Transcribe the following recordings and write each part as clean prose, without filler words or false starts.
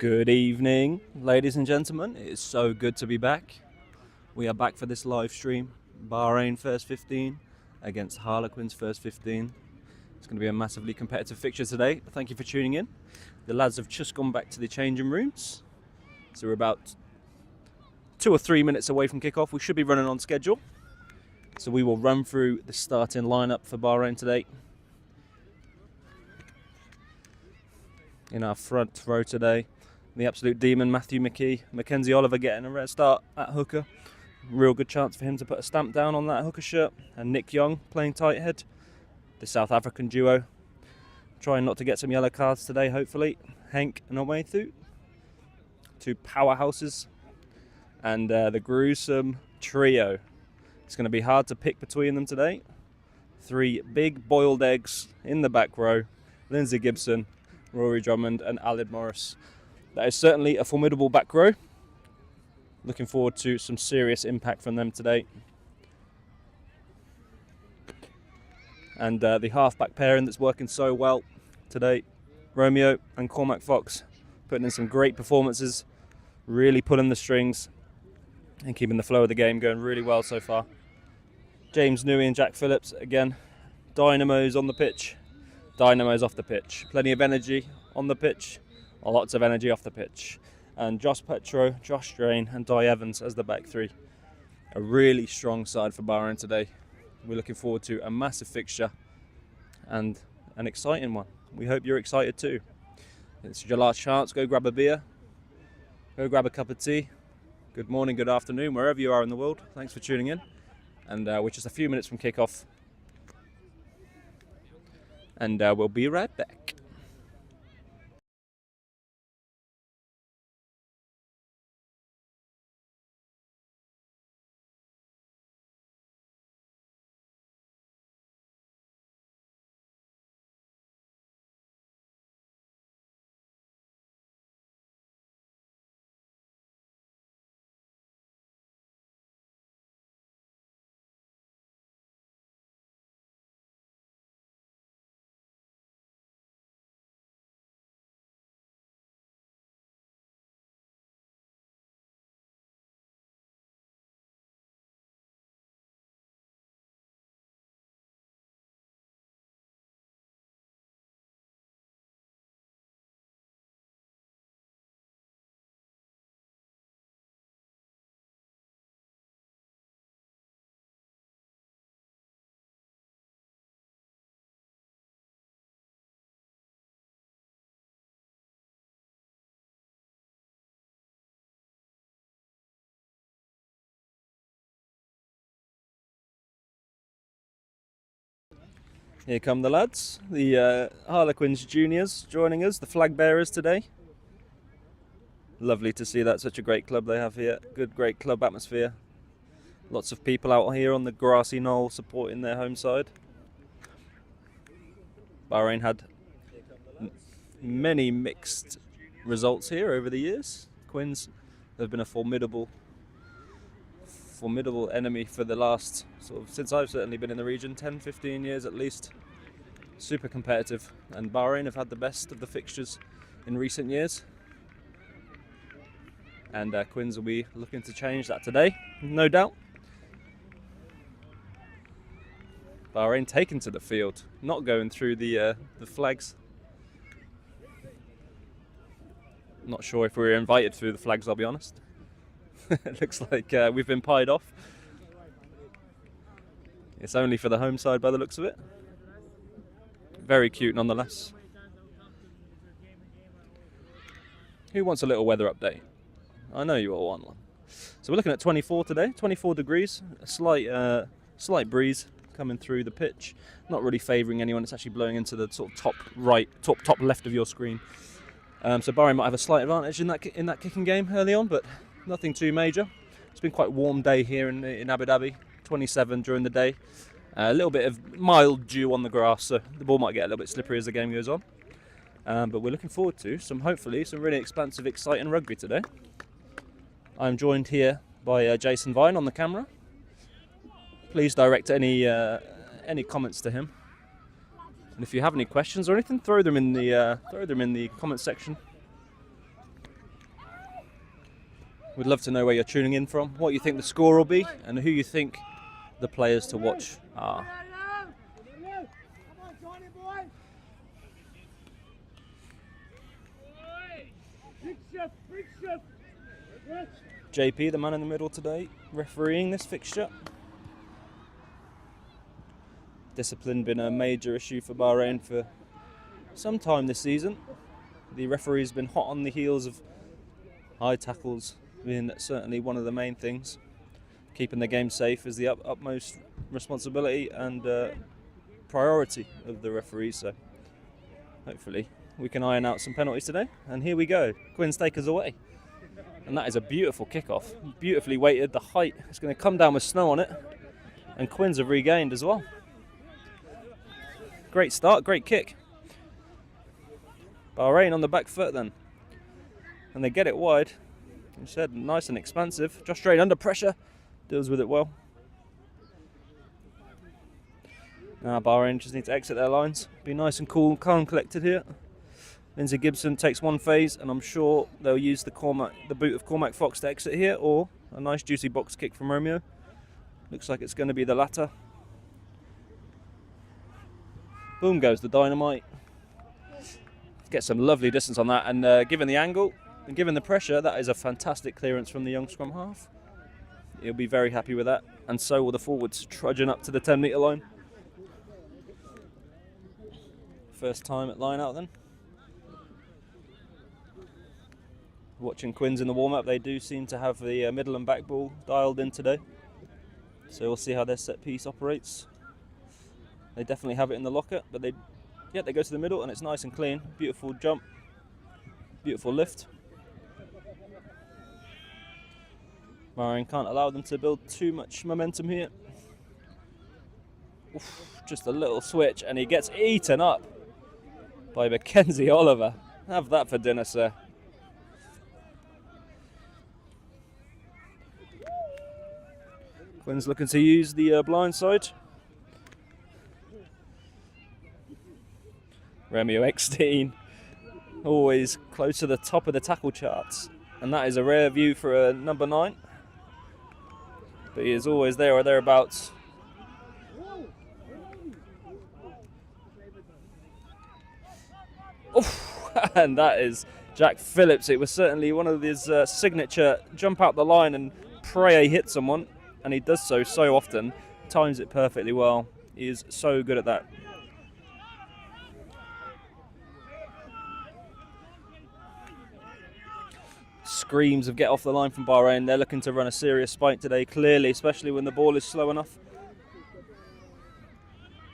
Good evening, ladies and gentlemen. It is so good to be back. We are back for this live stream. Bahrain first 15 against Harlequins first 15. It's going to be a massively competitive fixture today. Thank you for tuning in. The lads have just gone back to the changing rooms. So we're about 2 or 3 minutes away from kickoff. We should be running on schedule. So we will run through the starting lineup for Bahrain today. In our front row today, the absolute demon Matthew McKee, Mackenzie Oliver getting a rare start at hooker. Real good chance for him to put a stamp down on that hooker shirt. And Nick Young playing tight head. The South African duo trying not to get some yellow cards today, hopefully. Henk and Omethu, two powerhouses. And the gruesome trio. It's going to be hard to pick between them today. 3 big boiled eggs in the back row. Lindsay Gibson, Rory Drummond and Alid Morris. That is certainly a formidable back row. Looking forward to some serious impact from them today. And the half-back pairing that's working so well today, Romeo and Cormac Fox, putting in some great performances, really pulling the strings and keeping the flow of the game going really well so far. James Newey and Jack Phillips, again, dynamos on the pitch. Dynamos off the pitch. Plenty of energy on the pitch, lots of energy off the pitch. And Josh Petro, Josh Drain and Di Evans as the back three. A really strong side for Bahrain today. We're looking forward to a massive fixture and an exciting one. We hope you're excited too. It's your last chance. Go grab a beer. Go grab a cup of tea. Good morning, good afternoon, wherever you are in the world. Thanks for tuning in. And we're just a few minutes from kickoff. And we'll be right back. Here come the lads, the Harlequins juniors joining us, the flag bearers today. Lovely to see that, such a great club they have here. Good, great club atmosphere. Lots of people out here on the grassy knoll supporting their home side. Bahrain had many mixed results here over the years. Quins have been a formidable enemy for the last, since I've certainly been in the region, 10-15 years at least. Super competitive, and Bahrain have had the best of the fixtures in recent years. And Quins will be looking to change that today, no doubt. Bahrain taken to the field, not going through the flags. Not sure if we were invited through the flags, I'll be honest. It looks like we've been pied off. It's only for the home side by the looks of it. Very cute nonetheless. Who wants a little weather update? I know you all want one. So we're looking at 24 today, 24 degrees, a slight breeze coming through the pitch. Not really favouring anyone, it's actually blowing into the sort of top right, top left of your screen. So Bahrain might have a slight advantage in that kicking game early on, but nothing too major. It's been quite a warm day here in Abu Dhabi, 27 during the day. A little bit of mild dew on the grass, so the ball might get a little bit slippery as the game goes on. But we're looking forward to hopefully some really expansive, exciting rugby today. I'm joined here by Jason Vine on the camera. Please direct any comments to him. And if you have any questions or anything, throw them in the comment section. We'd love to know where you're tuning in from, what you think the score will be, and who you think the players to watch are. JP, the man in the middle today, refereeing this fixture. Discipline been a major issue for Bahrain for some time this season. The referee's been hot on the heels of high tackles being certainly one of the main things. Keeping the game safe is the utmost responsibility and priority of the referees, so hopefully we can iron out some penalties today. And here we go, Quins take us away. And that is a beautiful kickoff, beautifully weighted. The height is going to come down with snow on it, and Quins have regained as well. Great start, great kick. Bahrain on the back foot then, and they get it wide. As I said, nice and expansive. Josh Drain under pressure, deals with it well. Now Bahrain just need to exit their lines, be nice and cool, calm, collected here. Lindsay Gibson takes one phase, and I'm sure they'll use the boot of Cormac Fox to exit here, or a nice juicy box kick from Romeo. Looks like it's going to be the latter. Boom goes the dynamite. Get some lovely distance on that, and given the angle and given the pressure, that is a fantastic clearance from the young scrum half. He'll be very happy with that, and so will the forwards trudging up to the 10-metre line. First time at line out then. Watching Quins in the warm-up, they do seem to have the middle and back ball dialed in today. So we'll see how their set piece operates. They definitely have it in the locker, but they go to the middle and it's nice and clean. Beautiful jump, beautiful lift. Bahrain can't allow them to build too much momentum here. Oof, just a little switch and he gets eaten up by Mackenzie Oliver. Have that for dinner, sir. Quins looking to use the blind side. Romeo Eckstein, always close to the top of the tackle charts, and that is a rare view for a number 9. But he is always there or thereabouts. Oof, and that is Jack Phillips. It was certainly one of his signature jump out the line and pray he hits someone. And he does so often, times it perfectly well. He is so good at that. Screams of get off the line from Bahrain. They're looking to run a serious spike today, clearly, especially when the ball is slow enough.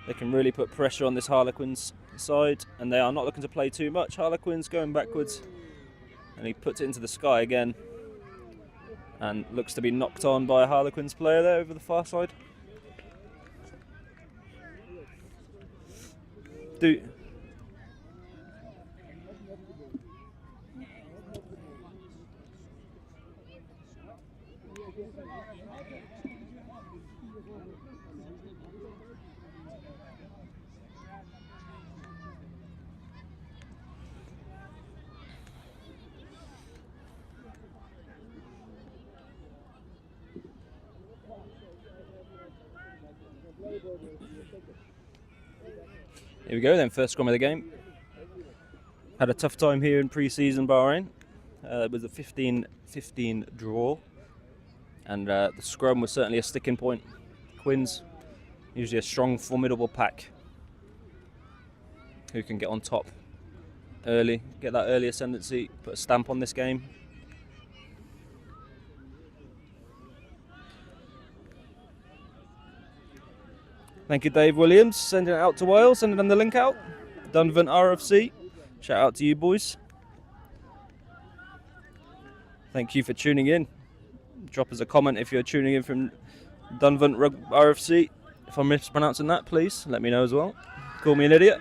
They can really put pressure on this Harlequins side, and they are not looking to play too much. Harlequins going backwards, and he puts it into the sky again. And looks to be knocked on by a Harlequins player there over the far side. Here we go then, first scrum of the game. Had a tough time here in pre-season Bahrain. It was a 15-15 draw. And the scrum was certainly a sticking point. Quins, usually a strong, formidable pack who can get on top early, get that early ascendancy, put a stamp on this game. Thank you, Dave Williams, sending it out to Wales, sending them the link out. Dunvant RFC, shout out to you boys. Thank you for tuning in. Drop us a comment if you're tuning in from Dunvant RFC. If I'm mispronouncing that, please let me know as well. Call me an idiot.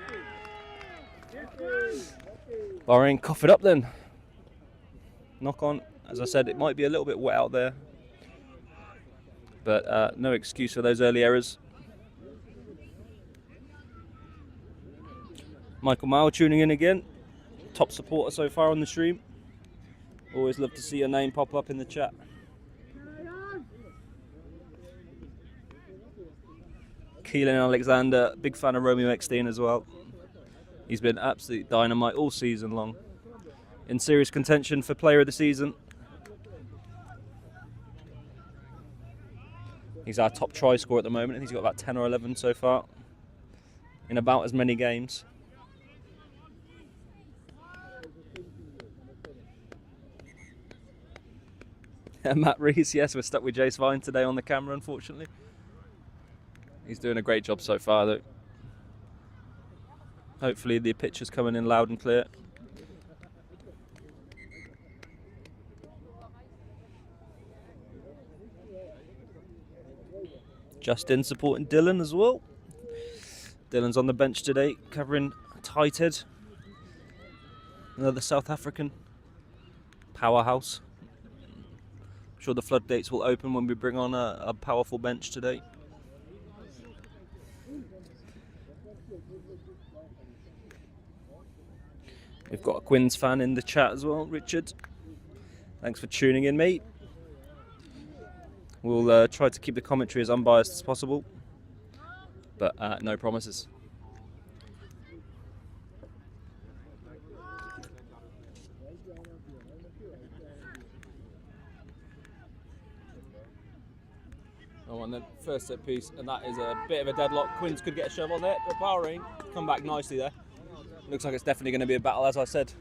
Bahrain cough it up then. Knock on. As I said, it might be a little bit wet out there, but no excuse for those early errors. Michael Mao tuning in again, top supporter so far on the stream. Always love to see your name pop up in the chat. Keelan Alexander, big fan of Romeo Eckstein as well. He's been absolute dynamite all season long. In serious contention for player of the season. He's our top try scorer at the moment. I think he's got about 10 or 11 so far in about as many games. Matt Rees, yes, we're stuck with Jace Vine today on the camera, unfortunately. He's doing a great job so far, though. Hopefully the picture's coming in loud and clear. Justin supporting Dylan as well. Dylan's on the bench today, covering Tighthead. Another South African powerhouse. I'm sure the floodgates will open when we bring on a powerful bench today. We've got a Quins fan in the chat as well, Richard. Thanks for tuning in, mate. We'll try to keep the commentary as unbiased as possible, but no promises. Oh, and then first set piece, and that is a bit of a deadlock. Quins could get a shove on there, but Bahrain come back nicely there. Looks like it's definitely going to be a battle, as I said.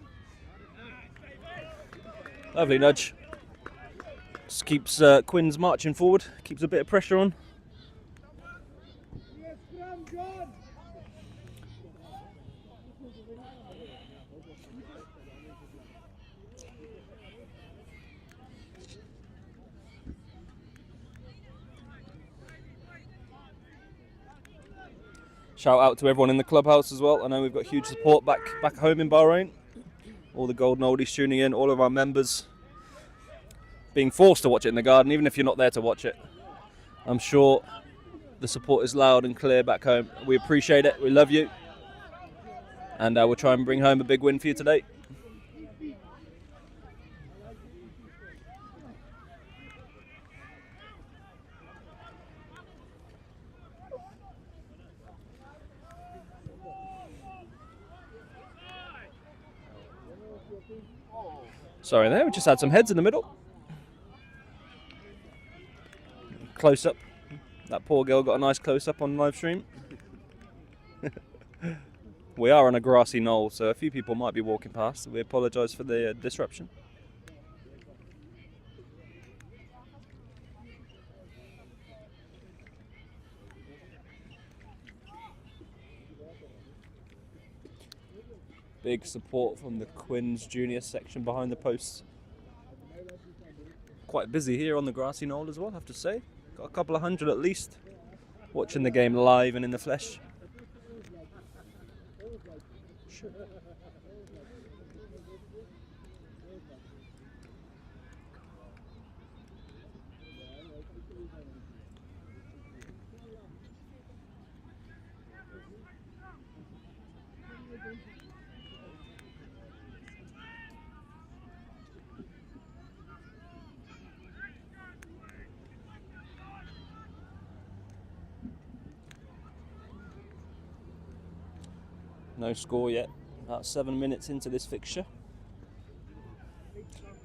Lovely nudge. Just keeps Quins marching forward, keeps a bit of pressure on. Shout out to everyone in the clubhouse as well. I know we've got huge support back home in Bahrain. All the golden oldies tuning in, all of our members being forced to watch it in the garden, even if you're not there to watch it. I'm sure the support is loud and clear back home. We appreciate it, we love you. And we'll try and bring home a big win for you today. Sorry there, we just had some heads in the middle. Close up. That poor girl got a nice close up on live stream. We are on a grassy knoll, so a few people might be walking past. We apologise for the disruption. Big support from the Quins Junior section behind the posts. Quite busy here on the grassy knoll as well, I have to say. Got a couple of hundred at least watching the game live and in the flesh. No score yet, about 7 minutes into this fixture.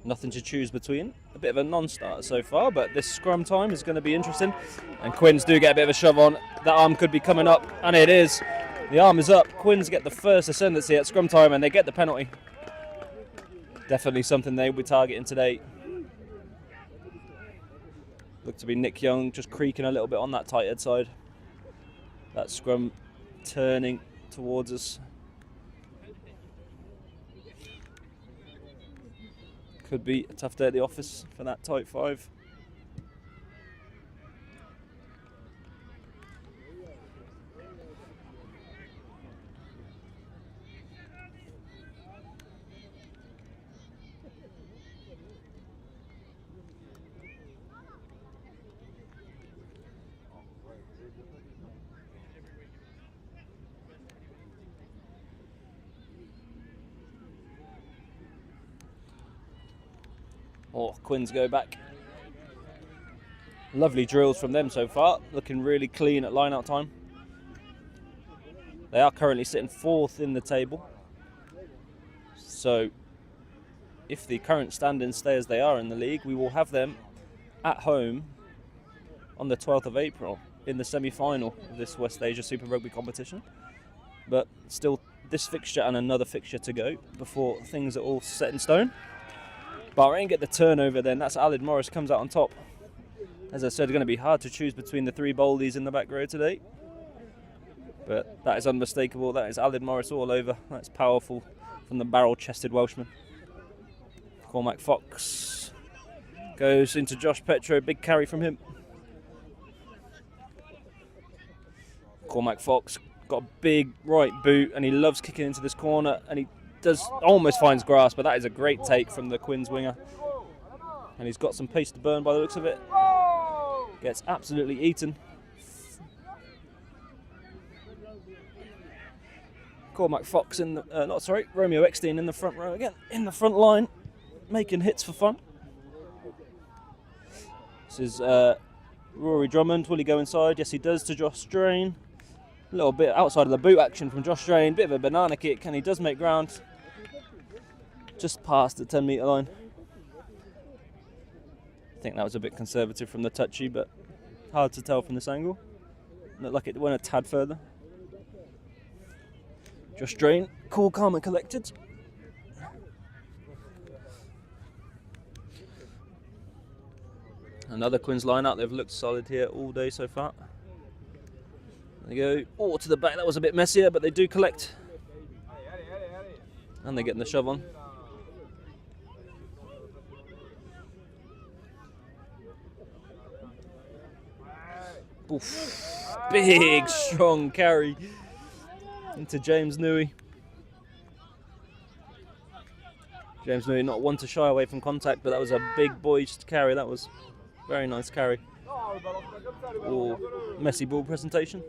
Nothing to choose between. A bit of a non-starter so far, but this scrum time is going to be interesting. And Quins do get a bit of a shove on. That arm could be coming up, and it is. The arm is up. Quins get the first ascendancy at scrum time, and they get the penalty. Definitely something they will be targeting today. Look to be Nick Young just creaking a little bit on that tight head side. That scrum turning towards us. Could be a tough day at the office for that tight five. Oh, Quins go back. Lovely drills from them so far, looking really clean at line-out time. They are currently sitting 4th in the table. So, if the current standings stay as they are in the league, we will have them at home on the 12th of April in the semi-final of this West Asia Super Rugby competition. But still, this fixture and another fixture to go before things are all set in stone. Bahrain get the turnover then. That's Alid Morris comes out on top. As I said, it's going to be hard to choose between the 3 Boldies in the back row today. But that is unmistakable. That is Alid Morris all over. That's powerful from the barrel-chested Welshman. Cormac Fox goes into Josh Petro. Big carry from him. Cormac Fox got a big right boot and he loves kicking into this corner, and he almost finds grass, but that is a great take from the Quins winger. And he's got some pace to burn by the looks of it. Gets absolutely eaten. Cormac Fox Romeo Eckstein in the front row again, in the front line, making hits for fun. This is Rory Drummond. Will he go inside? Yes, he does, to Josh Strain. A little bit outside of the boot action from Josh Strain. Bit of a banana kick, and he does make ground just past the 10-metre line. I think that was a bit conservative from the touchy, but hard to tell from this angle. Looked like it went a tad further. Josh Strain, cool, calm and collected. Another Quins line-out. They've looked solid here all day so far. They go to the back. That was a bit messier, but they do collect. And they're getting the shove on. Oof. Big, strong carry into James Newey. James Newey not one to shy away from contact, but that was a big boyish carry. That was very nice carry. Messy ball presentation.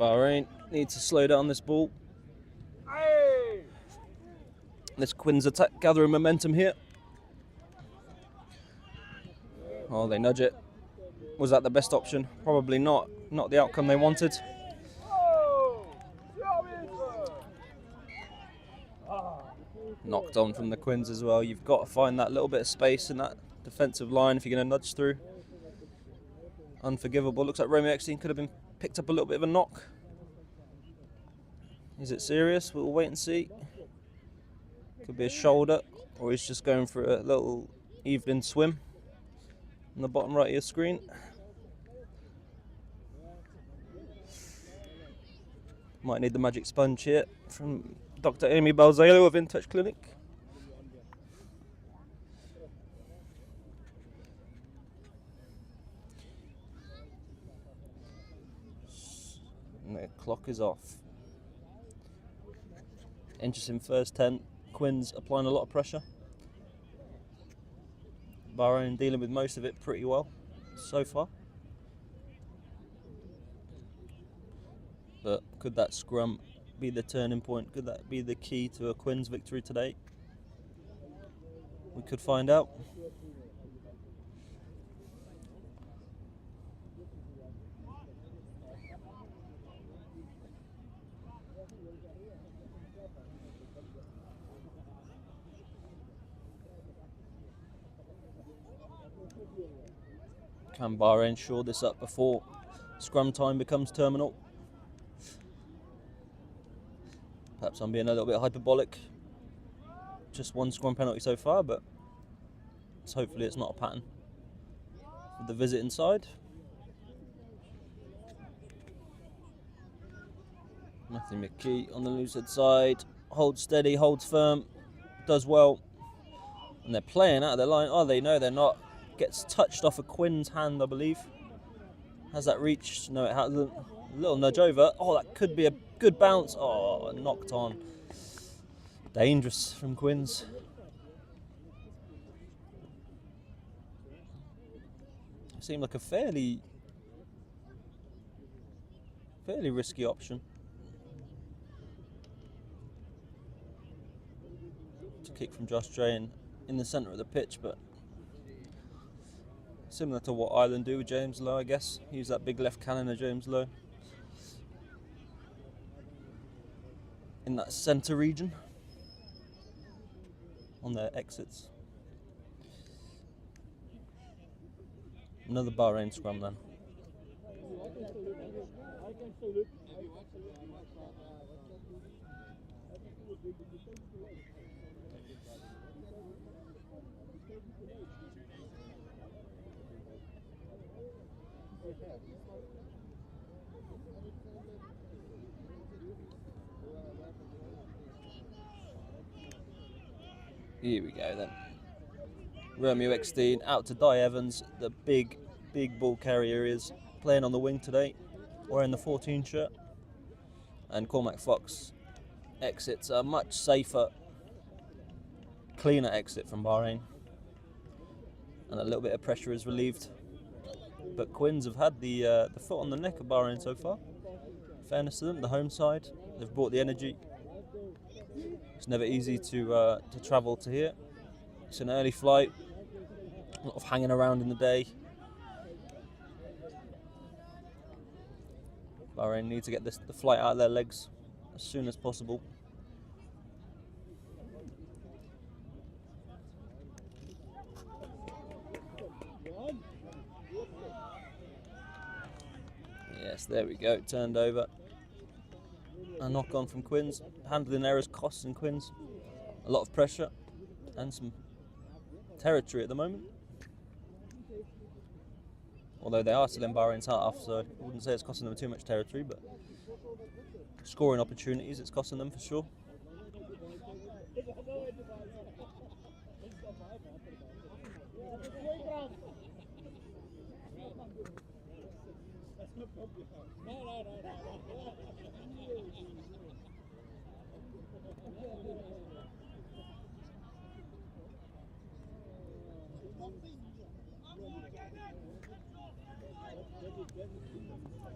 Bahrain need to slow down this ball. This Quins attack gathering momentum here. Oh, they nudge it. Was that the best option? Probably not. Not the outcome they wanted. Knocked on from the Quins as well. You've got to find that little bit of space in that defensive line if you're going to nudge through. Unforgivable. Looks like Romeo Eckstein could have been picked up a little bit of a knock. Is it serious? We'll wait and see. Could be a shoulder, or he's just going for a little evening swim on the bottom right of your screen. Might need the magic sponge here from Dr. Amy Balzalo of In Touch Clinic. And the clock is off. Interesting first 10. Quins applying a lot of pressure. Bahrain dealing with most of it pretty well so far. But could that scrum be the turning point? Could that be the key to a Quins victory today? We could find out. Can Bahrain shore this up before scrum time becomes terminal? Perhaps I'm being a little bit hyperbolic. Just one scrum penalty so far, but hopefully it's not a pattern. With the visit inside. Matthew McKee on the loose-head side. Holds steady, holds firm, does well. And they're playing out of their line. Oh, they know they're not. Gets touched off a Quins hand, I believe. Has that reached? No, it hasn't. A little nudge over. Oh, that could be a good bounce. Oh, knocked on. Dangerous from Quins. Seemed like a fairly Fairly risky option to kick from Josh Drain in the centre of the pitch, but similar to what Ireland do with James Lowe, I guess. Use that big left cannon of James Lowe in that centre region on their exits. Another Bahrain scrum then. Here we go then. Romeo Eckstein out to Di Evans, the big ball carrier is playing on the wing today, wearing the 14 shirt. And Cormac Fox exits a much safer, cleaner exit from Bahrain. And a little bit of pressure is relieved. But Quins have had the foot on the neck of Bahrain so far. Fairness to them, the home side, they've brought the energy. It's never easy to travel to here. It's an early flight, a lot of hanging around in the day. Bahrain need to get the flight out of their legs as soon as possible. Yes, there we go, turned over. A knock on from Quins. Handling errors costing Quins a lot of pressure and some territory at the moment. Although they are still in Bahrain's half, so I wouldn't say it's costing them too much territory, but scoring opportunities it's costing them for sure.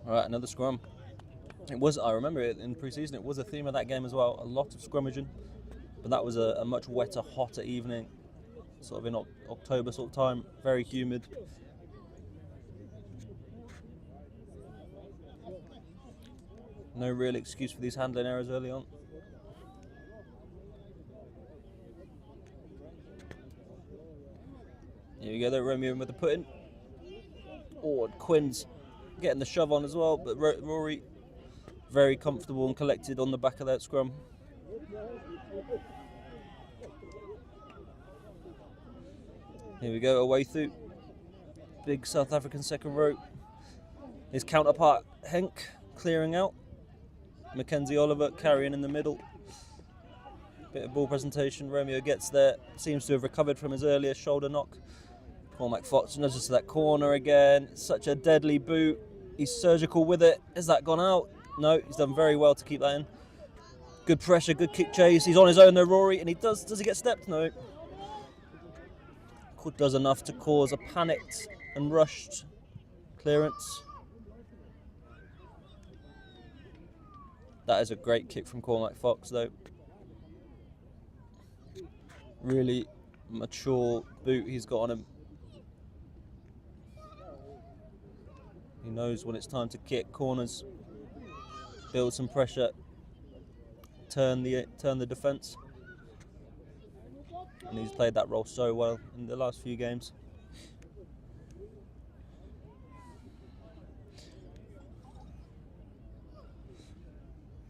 All right, another scrum. I remember it in pre-season, it was a theme of that game as well, a lot of scrummaging, but that was a much wetter, hotter evening, sort of in October sort of time, very humid. No real excuse for these handling errors early on. Here we go, though, Romeo with the put-in. Oh, and Quins getting the shove on as well, but Rory very comfortable and collected on the back of that scrum. Here we go, away through. Big South African second row. His counterpart, Henk, clearing out. Mackenzie Oliver carrying in the middle. Bit of ball presentation, Romeo gets there. Seems to have recovered from his earlier shoulder knock. Cormac Fox nudges to that corner again. Such a deadly boot. He's surgical with it. Has that gone out? No, he's done very well to keep that in. Good pressure, good kick chase. He's on his own though, Rory, and does he get stepped? No. Does enough to cause a panicked and rushed clearance. That is a great kick from Cormac Fox though. Really mature boot he's got on him. He knows when it's time to kick corners, build some pressure, turn the defence. And he's played that role so well in the last few games.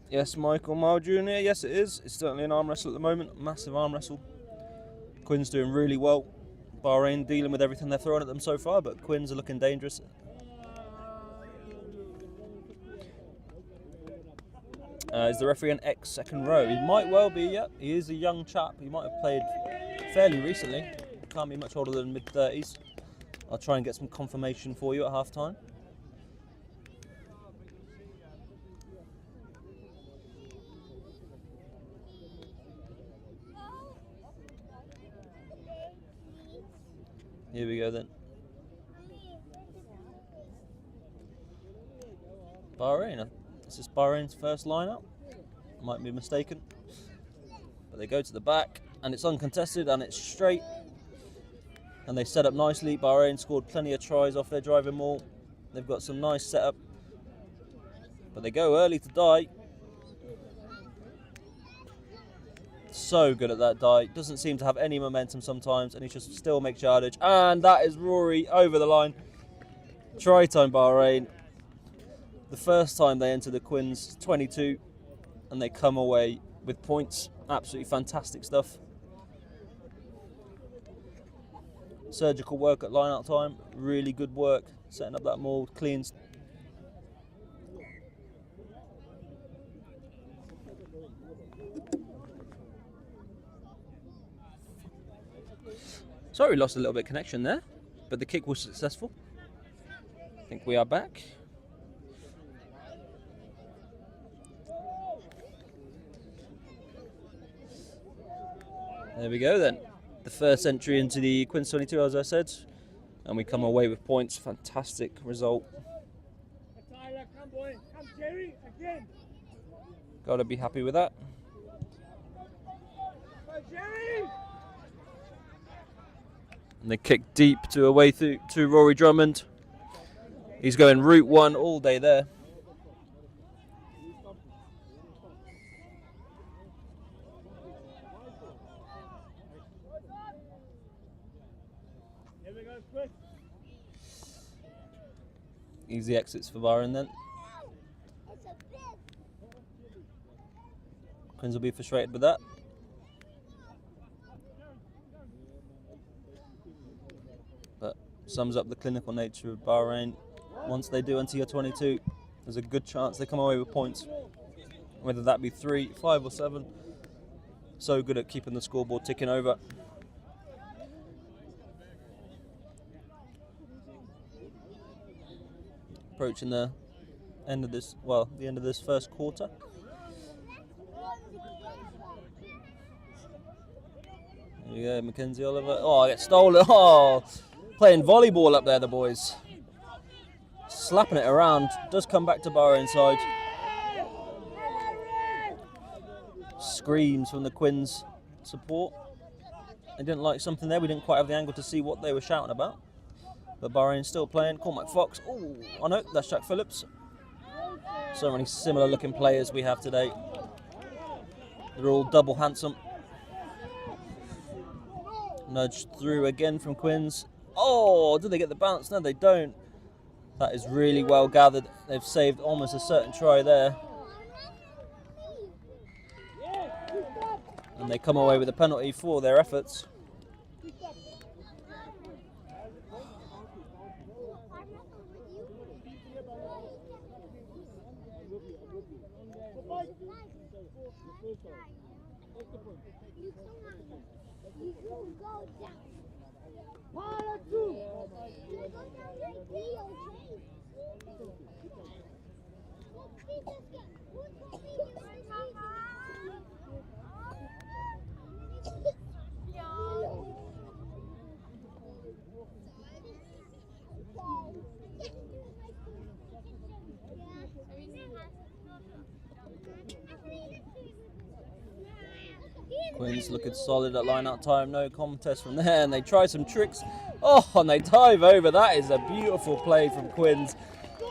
Yes, Michael Mile Jr., yes it is. It's certainly an arm wrestle at the moment, massive arm wrestle. Quinn's doing really well. Bahrain dealing with everything they're throwing at them so far, but Quins are looking dangerous. Is the referee an ex-second row? He might well be, yeah. He is a young chap. He might have played fairly recently. Can't be much older than mid-30s. I'll try and get some confirmation for you at half-time. Here we go then. Bahrain, This is Bahrain's first line-up. Might be mistaken. But they go to the back, and it's uncontested, and it's straight. And they set up nicely. Bahrain scored plenty of tries off their driving maul. They've got some nice setup. But they go early to die. So good at that die. Doesn't seem to have any momentum sometimes, and he just still makes yardage. And that is Rory over the line. Try time Bahrain. The first time they enter the Quins, 22, and they come away with points. Absolutely fantastic stuff. Surgical work at line-out time. Really good work. Setting up that mould. Clean. Sorry, we lost a little bit of connection there, but the kick was successful. I think we are back. There we go then. The first entry into the Quins 22, as I said, and we come away with points. Fantastic result. Got to be happy with that. And they kick deep to away through to Rory Drummond. He's going route one all day there. Easy exits for Bahrain then. Quins will be frustrated with that. But sums up the clinical nature of Bahrain. Once they do enter your 22, there's a good chance they come away with points. Whether that be 3, 5 or 7. So good at keeping the scoreboard ticking over. Approaching the end of this, the end of this first quarter. There we go, Mackenzie Oliver. Oh, I get stolen. Oh, playing volleyball up there, the boys. Slapping it around. Does come back to Bahrain side. Screams from the Quins support. They didn't like something there. We didn't quite have the angle to see what they were shouting about. But Bahrain still playing. Cormac Fox. Oh, I know, that's Jack Phillips. So many similar looking players we have today. They're all double handsome. Nudged through again from Quins. Oh, do they get the bounce? No, they don't. That is really well gathered. They've saved almost a certain try there. And they come away with a penalty for their efforts. Quins looking solid at line-out time, no contest from there, and they try some tricks. Oh, and they dive over. That is a beautiful play from Quins.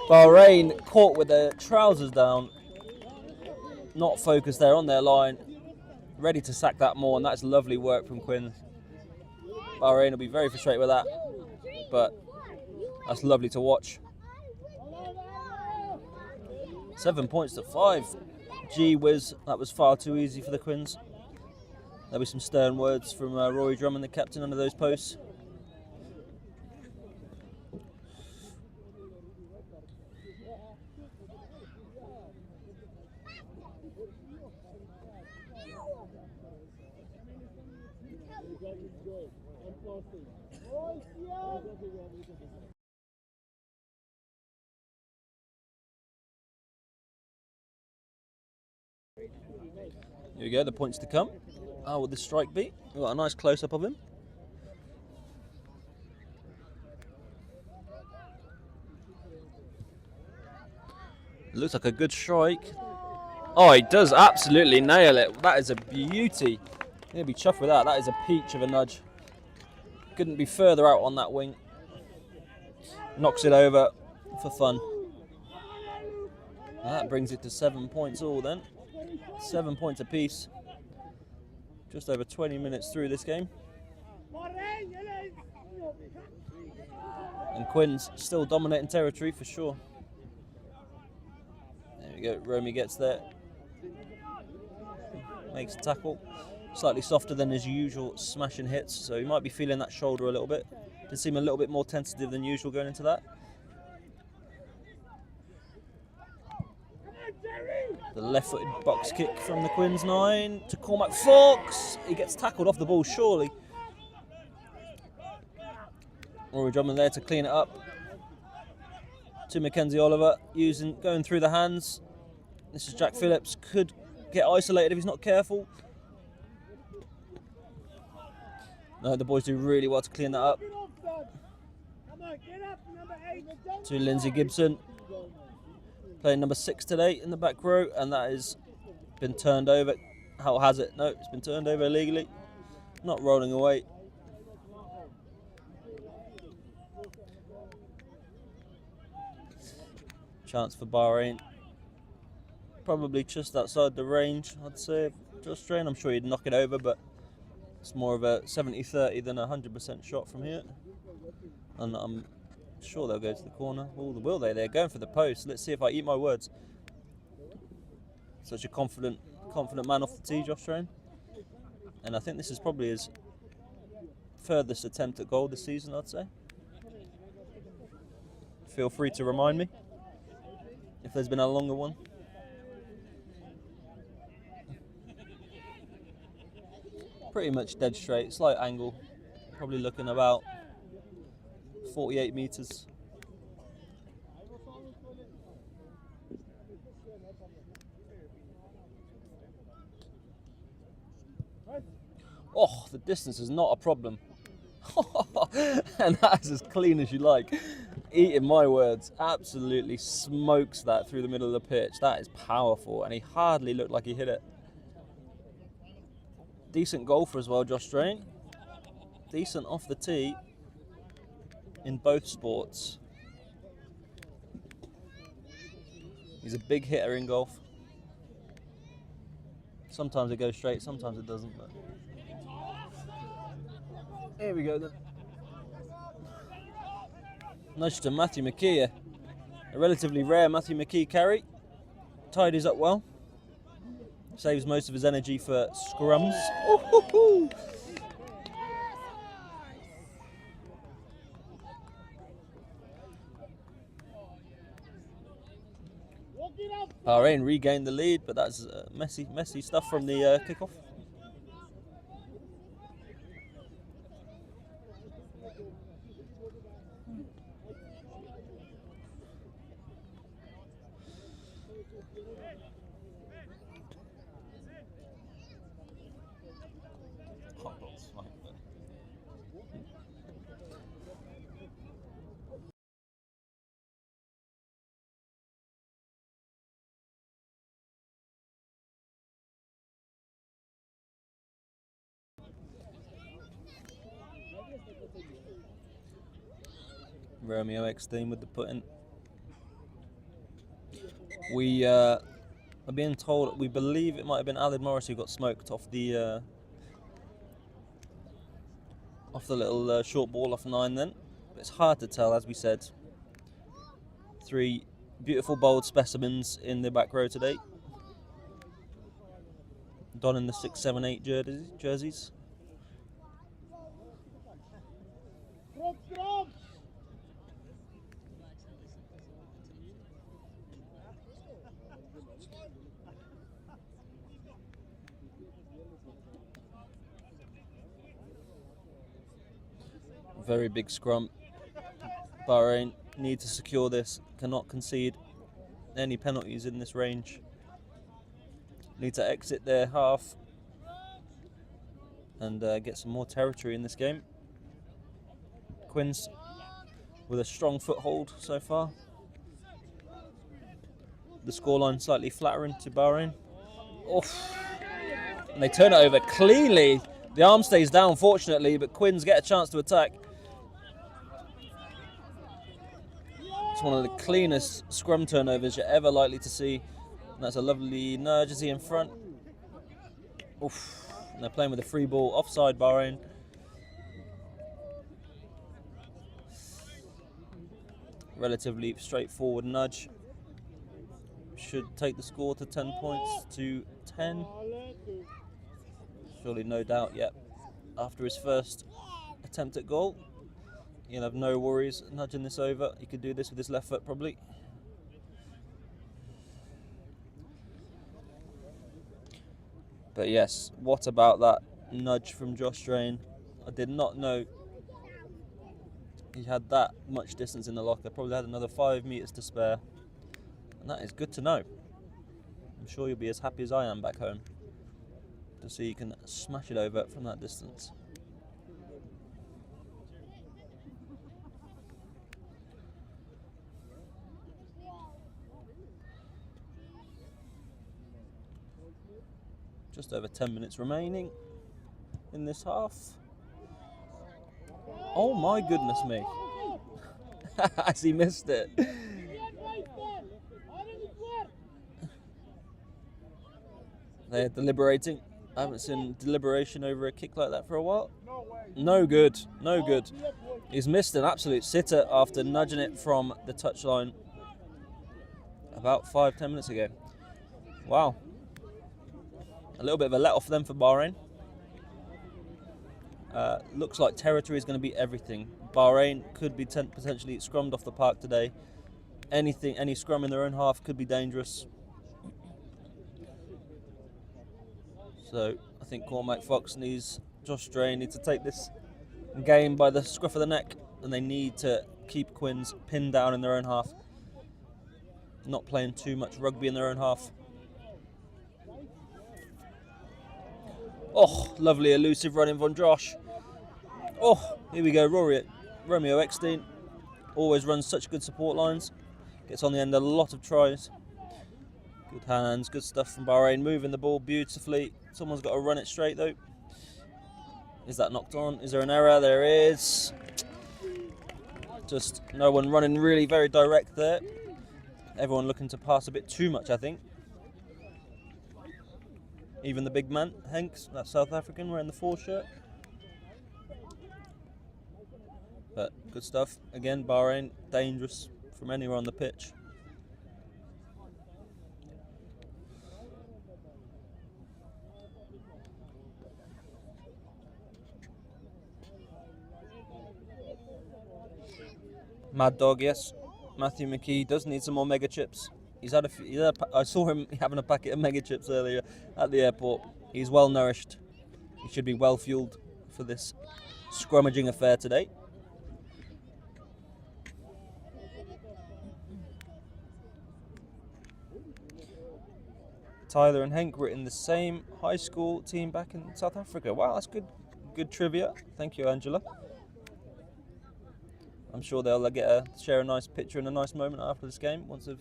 Bahrain caught with their trousers down, not focused there on their line, ready to sack that more, and that's lovely work from Quins. Bahrain will be very frustrated with that, but that's lovely to watch. 7 points to 5. Gee whiz, that was far too easy for the Quins. There'll be some stern words from Rory Drummond, the captain, under those posts. Here we go, the points to come. How will this strike be? We've got a nice close-up of him. Looks like a good strike. Oh, he does absolutely nail it. That is a beauty. He'll be chuffed with that. That is a peach of a nudge. Couldn't be further out on that wing. Knocks it over for fun. And that brings it to 7 points all then. 7 points apiece. Just over 20 minutes through this game. And Quinn's still dominating territory for sure. There we go, Romy gets there. Makes a tackle. Slightly softer than his usual smashing hits, so he might be feeling that shoulder a little bit. Did seem a little bit more tentative than usual going into that. The left-footed box kick from the Quins 9 to Cormac Fox. He gets tackled off the ball, surely. Rory Drummond there to clean it up. To Mackenzie Oliver, going through the hands. This is Jack Phillips. Could get isolated if he's not careful. No, the boys do really well to clean that up. To Lindsay Gibson. Playing number 6 today in the back row, and that has been turned over. How has it? No, it's been turned over illegally. Not rolling away. Chance for Bahrain. Probably just outside the range, I'd say. Josh Strain, I'm sure he'd knock it over, but it's more of a 70-30 than a 100% shot from here. And I'm sure they'll go to the corner. Oh, will they? They're going for the post. Let's see if I eat my words. Such a confident man off the tee, Josh Strain. And I think this is probably his furthest attempt at goal this season, I'd say. Feel free to remind me if there's been a longer one. Pretty much dead straight, slight angle. Probably looking about 48 metres. Oh, the distance is not a problem. And that is as clean as you like. Eating my words, absolutely smokes that through the middle of the pitch. That is powerful, and he hardly looked like he hit it. Decent golfer as well, Josh Strain. Decent off the tee in both sports. He's a big hitter in golf. Sometimes it goes straight, sometimes it doesn't. But here we go then. Nudge to Matthew McKee. A relatively rare Matthew McKee carry. Tidies up well. Saves most of his energy for scrums. Ooh-hoo-hoo. Bahrain regained the lead, but that's messy stuff from the kickoff. Romeo Eckstein with the put-in. We are being told, we believe it might have been Alid Morris who got smoked off the little short ball off 9 then. But it's hard to tell, as we said. 3 beautiful bold specimens in the back row today. Donning the 6, 7, 8 jerseys. Very big scrum. Bahrain need to secure this, cannot concede any penalties in this range. Need to exit their half and get some more territory in this game. Quins with a strong foothold so far. the scoreline slightly flattering to Bahrain. Oof. And they turn it over cleanly. The arm stays down, fortunately, but Quins get a chance to attack. It's one of the cleanest scrum turnovers you're ever likely to see. And that's a lovely nudge as he in front. Oof. And they're playing with a free ball, offside Bahrain. Relatively straightforward nudge. Should take the score to 10 points to 10. Surely no doubt yet. After his first attempt at goal, he'll have no worries nudging this over. He could do this with his left foot probably. But yes, what about that nudge from Josh Drain? I did not know he had that much distance in the locker. Probably had another 5 meters to spare. And that is good to know. I'm sure you'll be as happy as I am back home to see you can smash it over from that distance. Just over 10 minutes remaining in this half. Oh my goodness me. As he missed it. They're deliberating. I haven't seen deliberation over a kick like that for a while. No good, no good. He's missed an absolute sitter after nudging it from the touchline about 5-10 minutes ago. Wow. A little bit of a let off them for Bahrain. Looks like territory is going to be everything. Bahrain could be potentially scrummed off the park today. Any scrum in their own half could be dangerous. So I think Cormac Fox needs Josh Drain needs to take this game by the scruff of the neck, and they need to keep Quins pinned down in their own half. Not playing too much rugby in their own half. Oh, lovely elusive running from Josh. Oh, here we go, Romeo Eckstein. Always runs such good support lines. Gets on the end a lot of tries. Good hands, good stuff from Bahrain. Moving the ball beautifully. Someone's got to run it straight though. Is that knocked on? Is there an error? There is. Just no one running really very direct there. Everyone looking to pass a bit too much, I think. Even the big man, Hanks, that South African, wearing the 4 shirt. But good stuff. Again, Bahrain, dangerous from anywhere on the pitch. Mad Dog, yes. Matthew McKee does need some more mega chips. I saw him having a packet of mega chips earlier at the airport. He's well nourished. He should be well fueled for this scrummaging affair today. Tyler and Henk were in the same high school team back in South Africa. Wow, that's good trivia. Thank you, Angela. I'm sure they'll share a nice picture and a nice moment after this game once they've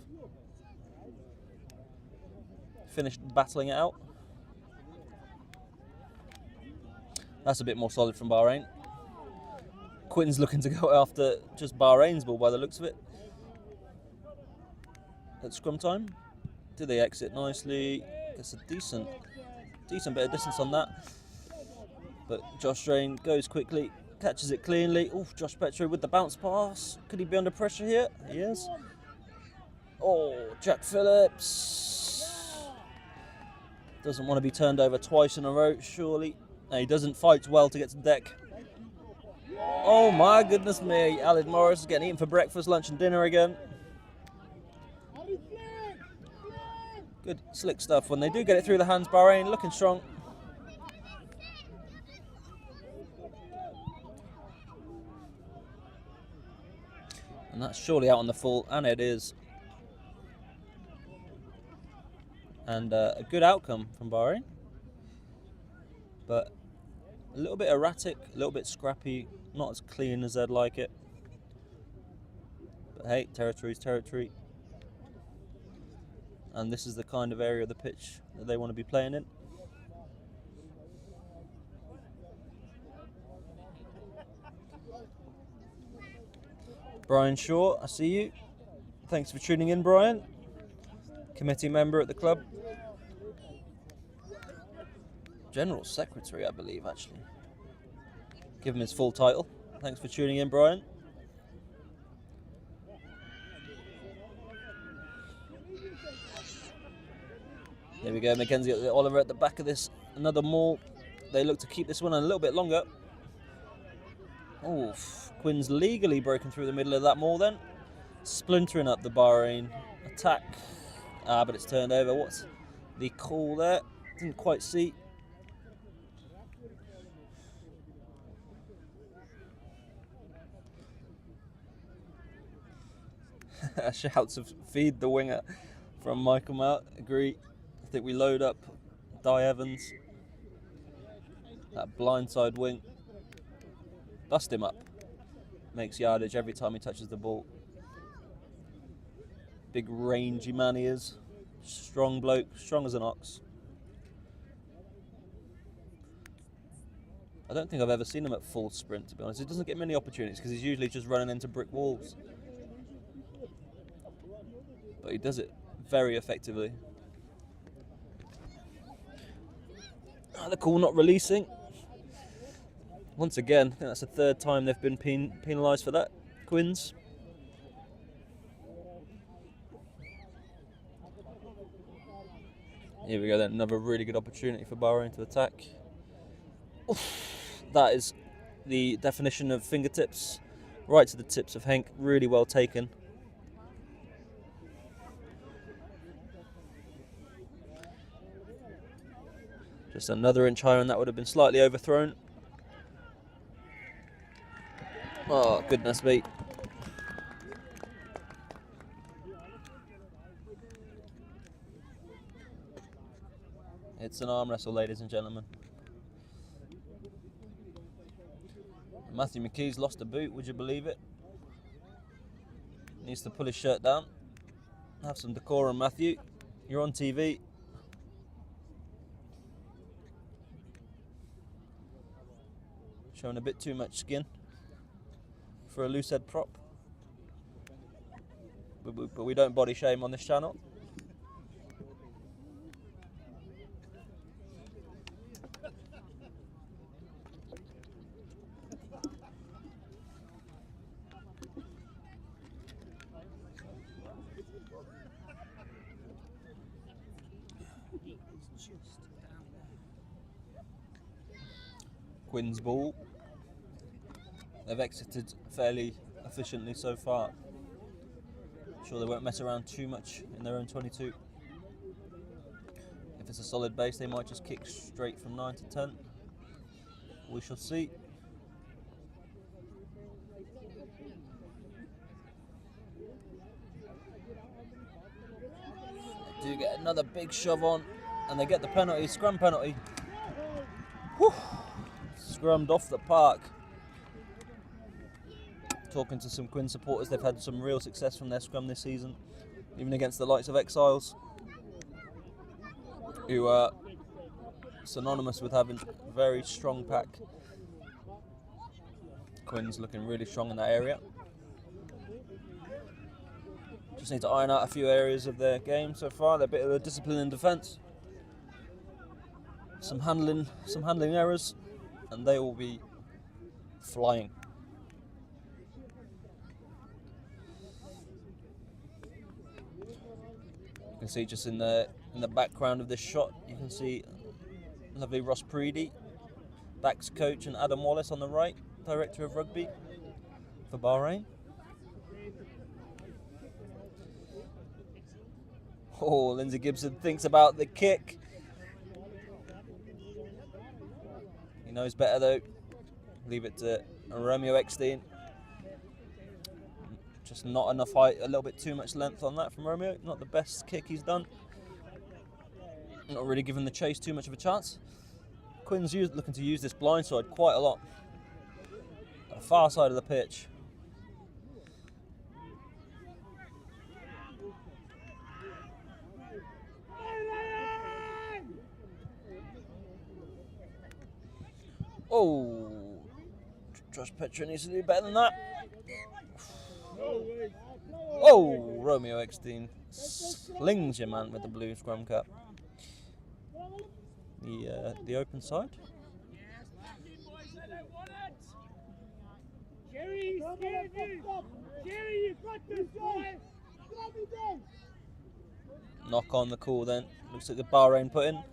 finished battling it out. That's a bit more solid from Bahrain. Quinton's looking to go after just Bahrain's ball by the looks of it. At scrum time, do they exit nicely? It's a decent bit of distance on that. But Josh Drain goes quickly. Catches it cleanly. Ooh, Josh Petro with the bounce pass. Could he be under pressure here? He is. Oh, Jack Phillips. Doesn't want to be turned over twice in a row, surely. No, he doesn't fight well to get to the deck. Oh my goodness me. Alid Morris is getting eaten for breakfast, lunch and dinner again. Good slick stuff. When they do get it through the hands, Bahrain looking strong. And that's surely out on the full, and it is. And a good outcome from Bahrain. But a little bit erratic, a little bit scrappy, not as clean as they'd like it. But hey, territory's territory. and this is the kind of area of the pitch that they want to be playing in. Brian Shaw, I see you. Thanks for tuning in, Brian. Committee member at the club. General Secretary, I believe, actually. Give him his full title. Thanks for tuning in, Brian. There we go, Mackenzie Oliver at the back of this. Another maul. They look to keep this one a little bit longer. Oh, Quinn's legally broken through the middle of that maul then. Splintering up the Bahrain attack. But it's turned over. What's the call there? Didn't quite see. Shouts of feed the winger from Michael Mount. Agree. I think we load up Di Evans. That blindside wing. Bust him up. Makes yardage every time he touches the ball. Big rangy man he is. Strong bloke, strong as an ox. I don't think I've ever seen him at full sprint, to be honest. He doesn't get many opportunities because he's usually just running into brick walls. But he does it very effectively. The call not releasing. Once again, I think that's the third time they've been penalised for that. Quins. Here we go then, another really good opportunity for Bahrain to attack. Oof, that is the definition of fingertips. Right to the tips of Henk, really well taken. Just another inch higher and that would have been slightly overthrown. Oh, goodness me. It's an arm wrestle, ladies and gentlemen. Matthew McKee's lost a boot, would you believe it? Needs to pull his shirt down. Have some decorum, Matthew. You're on TV. Showing a bit too much skin for a loose head prop. But we don't body shame on this channel. Quinn's ball. They've exited fairly efficiently so far. Sure they won't mess around too much in their own 22. If it's a solid base, they might just kick straight from 9 to 10. We shall see. They do get another big shove on, and they get the penalty, scrum penalty. Whew. Scrummed off the park. Talking to some Quinn supporters, they've had some real success from their scrum this season, even against the likes of Exiles, who are synonymous with having a very strong pack. Quinn's looking really strong in that area. Just need to iron out a few areas of their game so far. They're a bit of a discipline in defence. Some handling errors, and they will be flying. You can see just in the background of this shot, you can see lovely Ross Preedy, backs coach, and Adam Wallace on the right, director of rugby for Bahrain. Oh, Lindsay Gibson thinks about the kick. He knows better though. Leave it to Romeo Eckstein. Just not enough height, a little bit too much length on that from Romeo. Not the best kick he's done. Not really giving the chase too much of a chance. Quinn's looking to use this blindside quite a lot. The far side of the pitch. Oh, Josh Petra needs to do better than that. Oh, Romeo Eckstein slings your man with the blue scrum cap. The open side. Knock on the call then. Looks like the Bahrain put in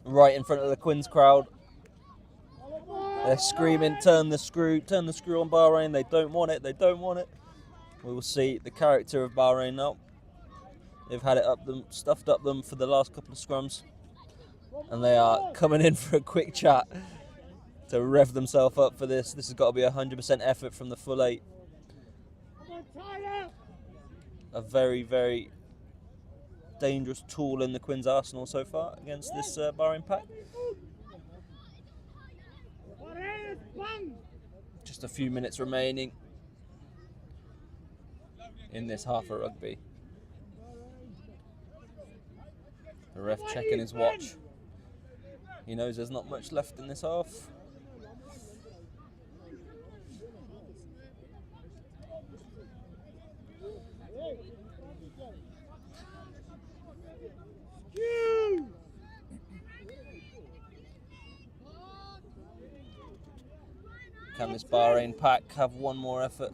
right in front of the Quins crowd. They're screaming, turn the screw on Bahrain. They don't want it, they don't want it. We will see the character of Bahrain now. They've had it up them, stuffed up them for the last couple of scrums. And they are coming in for a quick chat to rev themselves up for this. This has got to be 100% effort from the full 8. A very, very dangerous tool in the Quins' arsenal so far against this Bahrain pack. Just a few minutes remaining in this half of rugby. The ref checking his watch. He knows there's not much left in this half. Can this Bahrain pack have one more effort?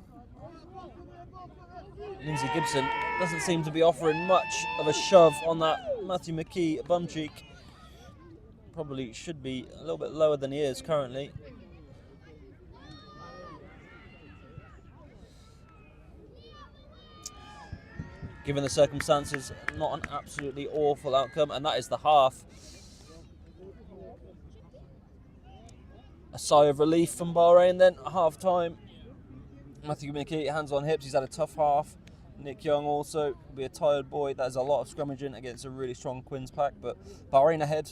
Lindsay Gibson doesn't seem to be offering much of a shove on that Matthew McKee bum cheek. Probably should be a little bit lower than he is currently. Given the circumstances, not an absolutely awful outcome, and that is the half. A sigh of relief from Bahrain then at half time. Matthew McKee, hands on hips, he's had a tough half. Nick Young also will be a tired boy. That is a lot of scrummaging against a really strong Quins pack, but Bahrain ahead.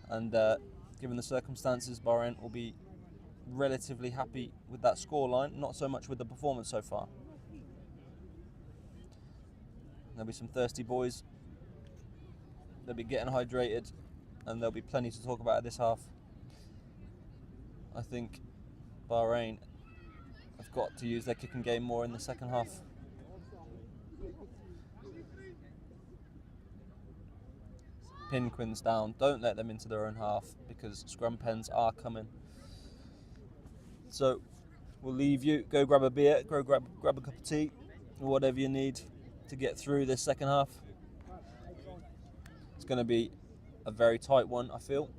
And given the circumstances, Bahrain will be relatively happy with that scoreline, not so much with the performance so far. There'll be some thirsty boys. They'll be getting hydrated, and there'll be plenty to talk about at this half. I think Bahrain have got to use their kicking game more in the second half. Pin Quins down. Don't let them into their own half because scrum pens are coming. So we'll leave you. Go grab a beer. Go grab a cup of tea, or whatever you need to get through this second half. It's going to be a very tight one, I feel.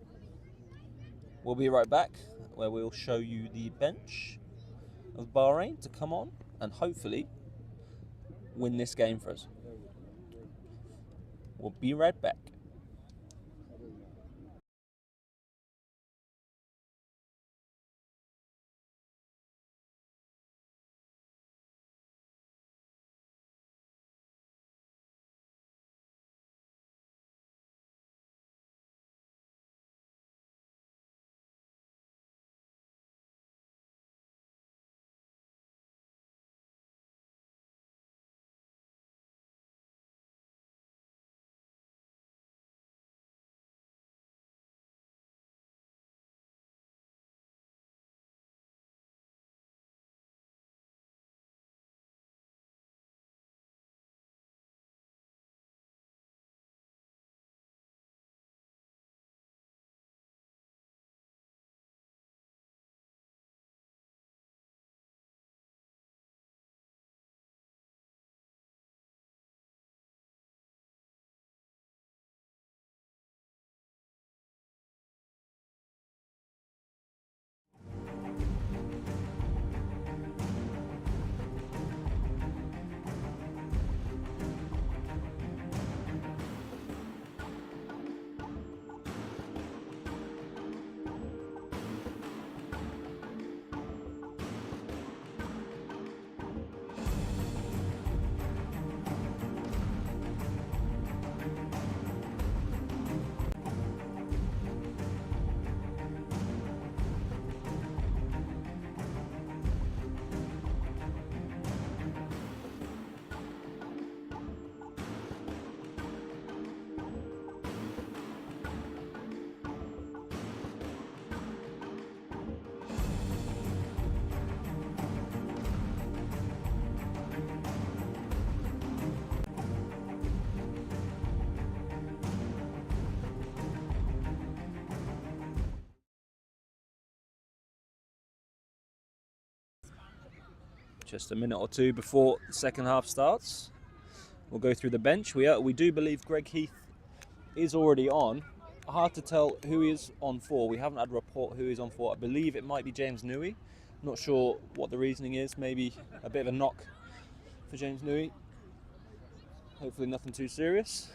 We'll be right back, where we'll show you the bench of Bahrain to come on and hopefully win this game for us. We'll be right back. Just a minute or two before the second half starts. We'll go through the bench. We do believe Greg Heath is already on. Hard to tell who he is on for. We haven't had a report who he's on for. I believe it might be James Newey. Not sure what the reasoning is. Maybe a bit of a knock for James Newey. Hopefully nothing too serious.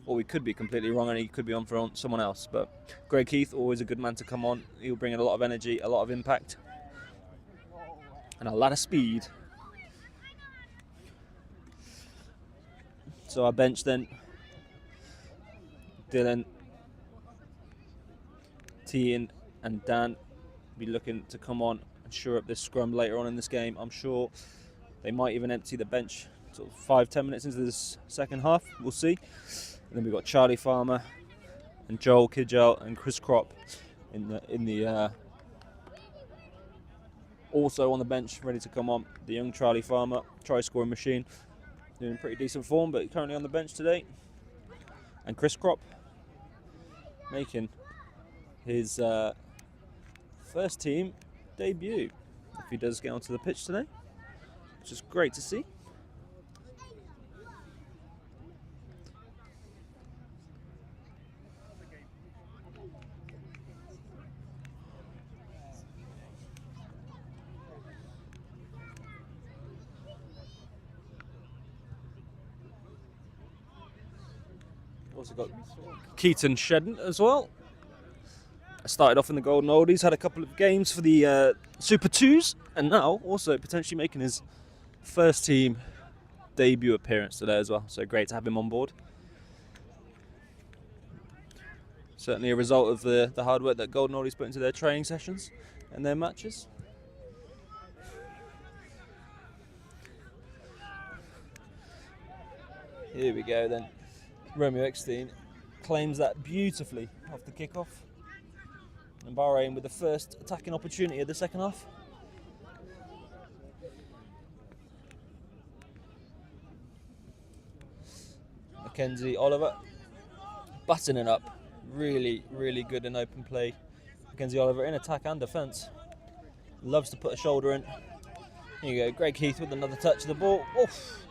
Or we could be completely wrong and he could be on for someone else. But Greg Heath, always a good man to come on. He'll bring in a lot of energy, a lot of impact, and a lot of speed. So our bench then, Dylan, Tian and Dan be looking to come on and shore up this scrum later on in this game. I'm sure they might even empty the bench sort of 5-10 minutes into this second half. We'll see. And then we've got Charlie Farmer and Joel Kidgel and Chris Crop in the also on the bench, ready to come on. The young Charlie Farmer, try scoring machine, doing pretty decent form, but currently on the bench today. And Chris Crop making his first team debut, if he does get onto the pitch today, which is great to see. Also got Keaton Shedden as well. Started off in the Golden Oldies, had a couple of games for the Super 2s, and now also potentially making his first team debut appearance today as well. So great to have him on board. Certainly a result of the hard work that Golden Oldies put into their training sessions and their matches. Here we go then. Romeo Eckstein claims that beautifully off the kickoff. And Bahrain with the first attacking opportunity of the second half. Mackenzie Oliver buttoning up. Really, really good in open play. Mackenzie Oliver in attack and defence. Loves to put a shoulder in. Here you go, Greg Heath with another touch of the ball. Oof.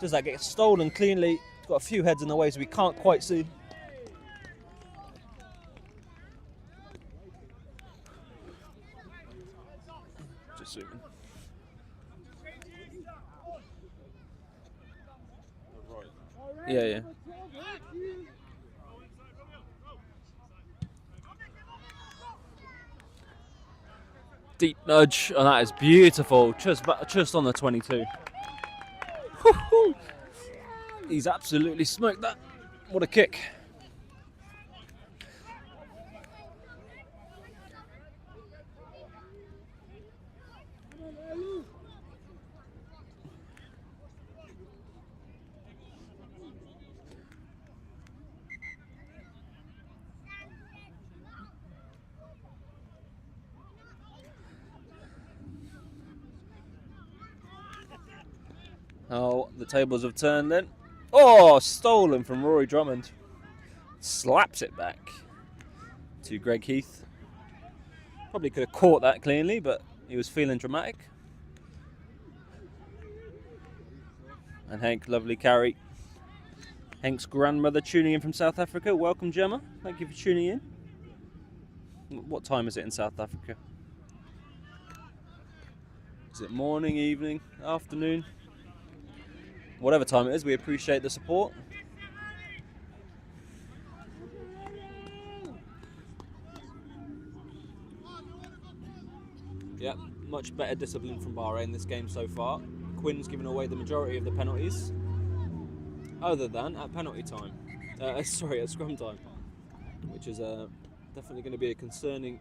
Does that get stolen cleanly? It's got a few heads in the way, so we can't quite see. Just zooming. Yeah. Deep nudge, and that is beautiful. Just on the 22. Woo-hoo. He's absolutely smoked that. What a kick. Oh, the tables have turned then. Oh, stolen from Rory Drummond. Slaps it back to Greg Heath. Probably could have caught that cleanly, but he was feeling dramatic. And Hank, lovely carry. Hank's grandmother tuning in from South Africa. Welcome, Gemma. Thank you for tuning in. What time is it in South Africa? Is it morning, evening, afternoon? Whatever time it is, we appreciate the support. Yeah, much better discipline from Bahrain this game so far. Quinn's given away the majority of the penalties, other than at penalty time. At scrum time, which is definitely going to be a concerning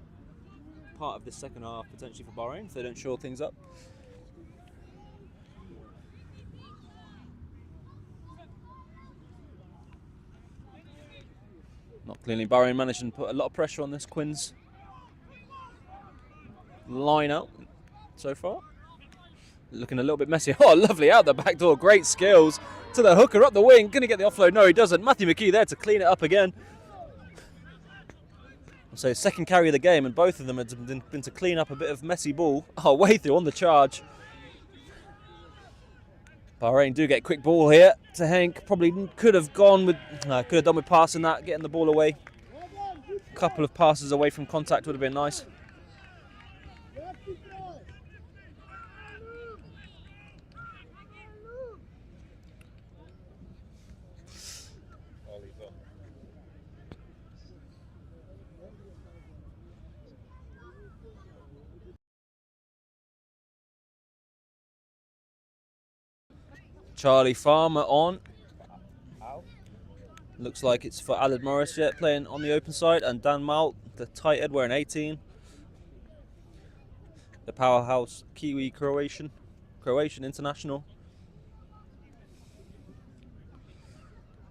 part of this second half potentially for Bahrain if they don't shore things up. Not cleanly. Bahrain managed to put a lot of pressure on this Quinn's line out so far. Looking a little bit messy. Oh, lovely out the back door. Great skills to the hooker up the wing. Going to get the offload. No, he doesn't. Matthew McKee there to clean it up again. So second carry of the game, and both of them have been to clean up a bit of messy ball. Oh, way through on the charge. Bahrain do get quick ball here to Henk. Probably could have done with passing that, getting the ball away. A couple of passes away from contact would have been nice. Charlie Farmer on. Looks like it's for Aled Morris yet, playing on the open side, and Dan Malt, the tight end, wearing 18. The powerhouse Kiwi Croatian international.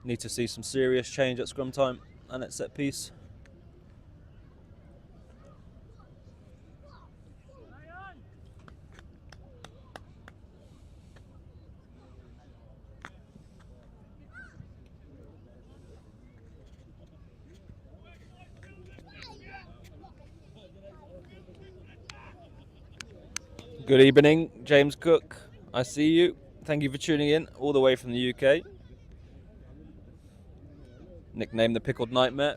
Need to see some serious change at scrum time and at set piece. Good evening, James Cook. I see you. Thank you for tuning in all the way from the UK. Nicknamed the Pickled Nightmare.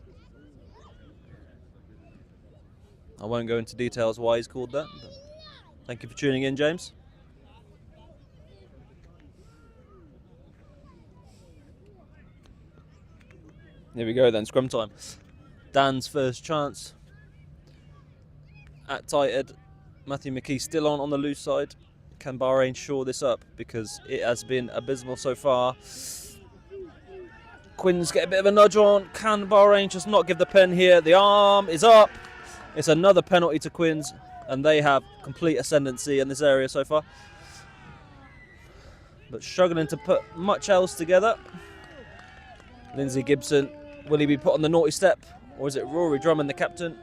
I won't go into details why he's called that. But thank you for tuning in, James. Here we go then, scrum time. Dan's first chance at tight head. Matthew McKee still on the loose side. Can Bahrain shore this up? Because it has been abysmal so far. Quins get a bit of a nudge on. Can Bahrain just not give the pen here? The arm is up. It's another penalty to Quins, and they have complete ascendancy in this area so far. But struggling to put much else together. Lindsay Gibson, will he be put on the naughty step? Or is it Rory Drummond, the captain?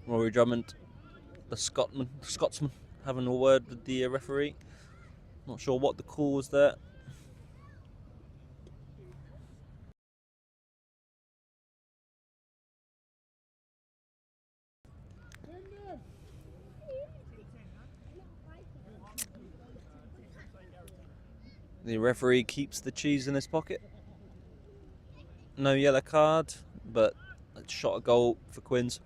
Rory Drummond, the Scotsman, having a word with the referee. Not sure what the call was there. The referee keeps the cheese in his pocket. No yellow card, but a shot a goal for Quins.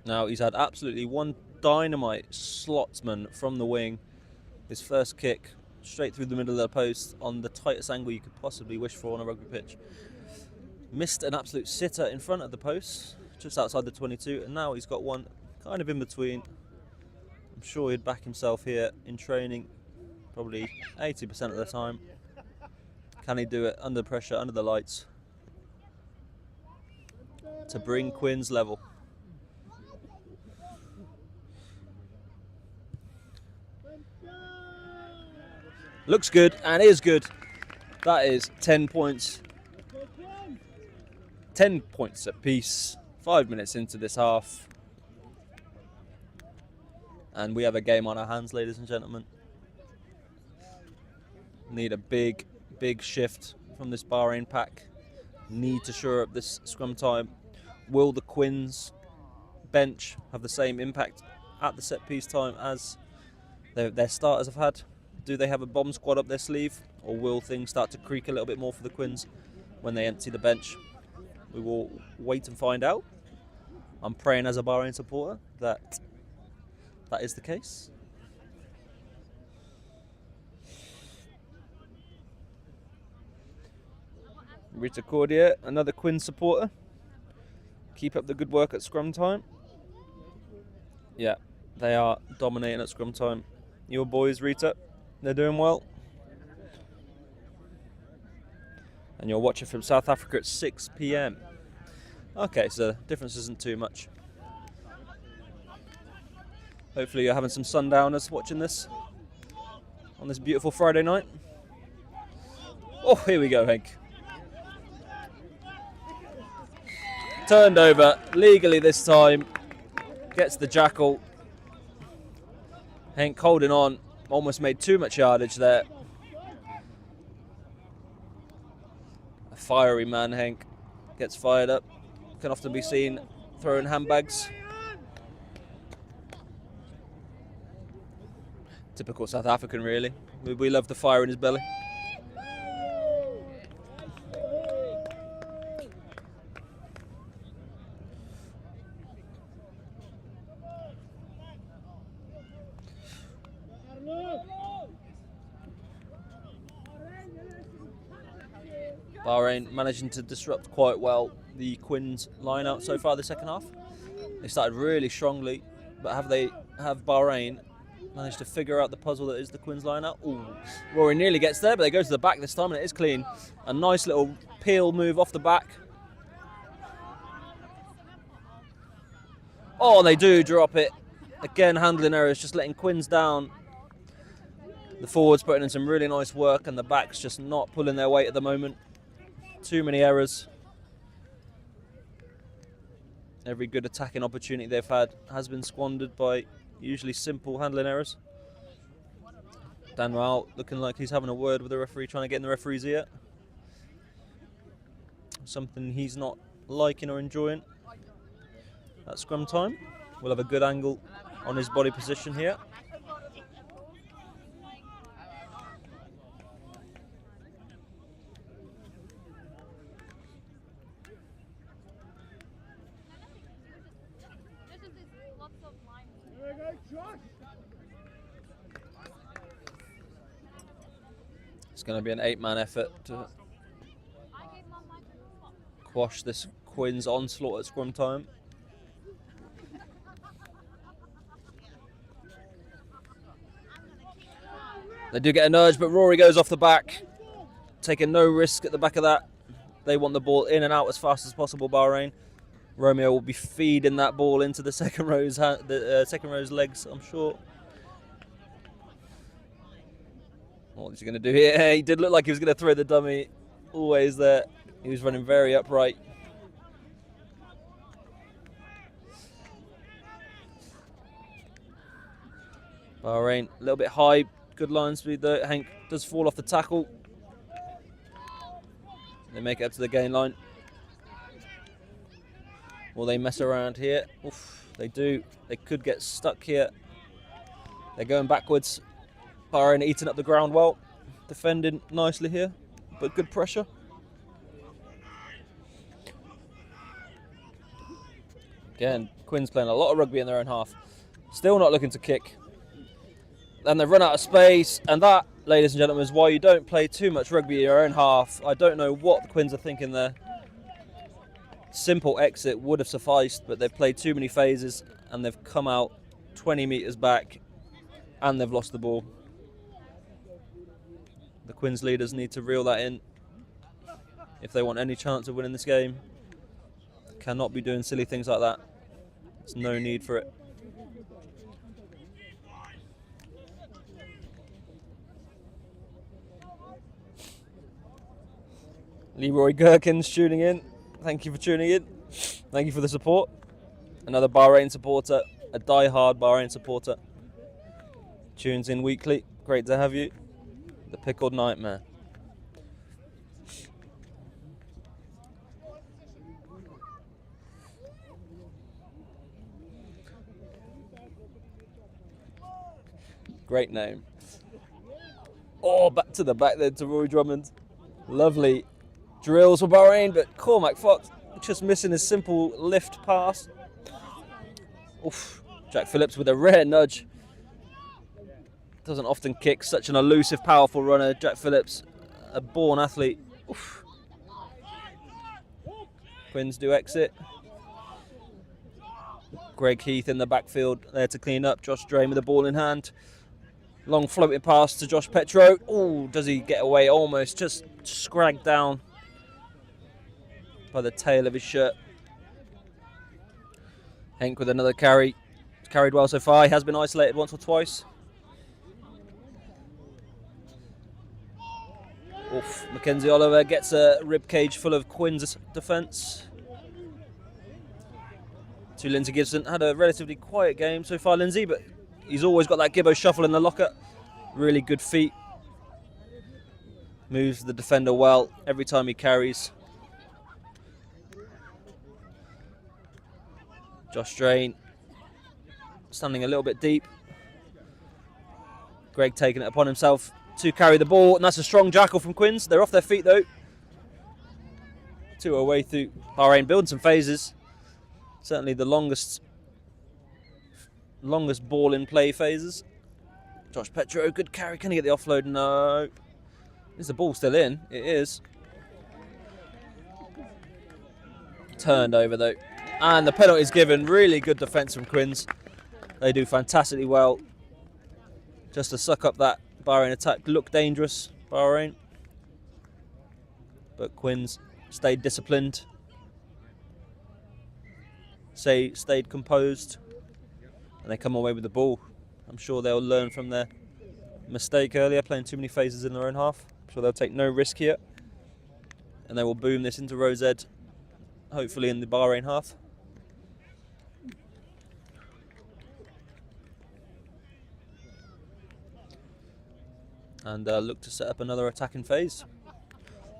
Now he's had absolutely one dynamite slotsman from the wing. His first kick straight through the middle of the post on the tightest angle you could possibly wish for on a rugby pitch. Missed an absolute sitter in front of the post, just outside the 22, and now he's got one kind of in between. I'm sure he'd back himself here in training probably 80% of the time. Can he do it under pressure, under the lights, to bring Quins level? Looks good and is good. That is 10 points. 10 points apiece. 5 minutes into this half. And we have a game on our hands, ladies and gentlemen. Need a big shift from this Bahrain pack. Need to shore up this scrum time. Will the Quins bench have the same impact at the set piece time as their starters have had? Do they have a bomb squad up their sleeve, or will things start to creak a little bit more for the Quins when they empty the bench? We will wait and find out. I'm praying as a Bahrain supporter that is the case. Rita Cordier, another Quins supporter. Keep up the good work at scrum time. Yeah, they are dominating at scrum time. Your boys, Rita, they're doing well. And you're watching from South Africa at 6 p.m. Okay, so the difference isn't too much. Hopefully you're having some sundowners watching this on this beautiful Friday night. Oh, here we go, Hank. Turned over legally this time. Gets the jackal. Hank holding on. Almost made too much yardage there. A fiery man, Hank. gets fired up. Can often be seen throwing handbags. Typical South African, really. We love the fire in his belly. Bahrain managing to disrupt quite well the Quins line out so far the second half. They started really strongly, but have Bahrain managed to figure out the puzzle that is the Quins line out? Ooh, Rory nearly gets there, but they go to the back this time and it is clean. A nice little peel move off the back. Oh, they do drop it. Again, handling errors, just letting Quins down. The forwards putting in some really nice work and the backs just not pulling their weight at the moment. Too many errors. Every good attacking opportunity they've had has been squandered by usually simple handling errors. Dan Rao looking like he's having a word with the referee, trying to get in the referee's ear. Something he's not liking or enjoying. At scrum time, we'll have a good angle on his body position here. It's going to be an 8-man effort to quash this Quins onslaught at scrum time. They do get a nudge, but Rory goes off the back, taking no risk at the back of that. They want the ball in and out as fast as possible, Bahrain. Romeo will be feeding that ball into the second row's legs, I'm sure. What is he going to do here? He did look like he was going to throw the dummy. Always there. He was running very upright. Bahrain, a little bit high. Good line speed though. Hank does fall off the tackle. They make it up to the gain line. Will they mess around here? Oof, they do. They could get stuck here. They're going backwards. Bahrain eating up the ground well. Defending nicely here, but good pressure. Again, Quins playing a lot of rugby in their own half. Still not looking to kick. And they've run out of space. And that, ladies and gentlemen, is why you don't play too much rugby in your own half. I don't know what the Quins are thinking there. Simple exit would have sufficed, but they've played too many phases and they've come out 20 metres back and they've lost the ball. The Quins leaders need to reel that in if they want any chance of winning this game. Cannot be doing silly things like that. There's no need for it. Leroy Gherkin's tuning in. Thank you for tuning in. Thank you for the support. Another Bahrain supporter, a die-hard Bahrain supporter. Tunes in weekly. Great to have you. The Pickled Nightmare. Great name. Oh, back to the back there to Rory Drummond. Lovely drills for Bahrain, but Cormac Fox just missing his simple lift pass. Oof. Jack Phillips with a rare nudge. Doesn't often kick, such an elusive, powerful runner. Jack Phillips, a born athlete. Oof. Quins do exit. Greg Heath in the backfield there to clean up. Josh Drain with the ball in hand. Long floating pass to Josh Petro. Oh, does he get away? Almost just scragged down by the tail of his shirt. Henk with another carry. Carried well so far. He has been isolated once or twice. Oof. Mackenzie Oliver gets a rib cage full of Quins defence. To Lindsay Gibson. Had a relatively quiet game so far, Lindsay, but he's always got that Gibbo shuffle in the locker. Really good feet. Moves the defender well every time he carries. Josh Drain standing a little bit deep. Greg taking it upon himself to carry the ball, and that's a strong jackal from Quins. They're off their feet though. 2 away through Bahrain, building some phases. Certainly the longest ball in play phases. Josh Petro, good carry. Can he get the offload? No. Is the ball still in? It is. Turned over though. And the penalty is given. Really good defence from Quins. They do fantastically well. Just to suck up that Bahrain attack. Looked dangerous, Bahrain. But Quins stayed disciplined. Stayed composed. And they come away with the ball. I'm sure they'll learn from their mistake earlier, playing too many phases in their own half. I'm sure they'll take no risk here. And they will boom this into Rose Ed, hopefully in the Bahrain half. And look to set up another attacking phase.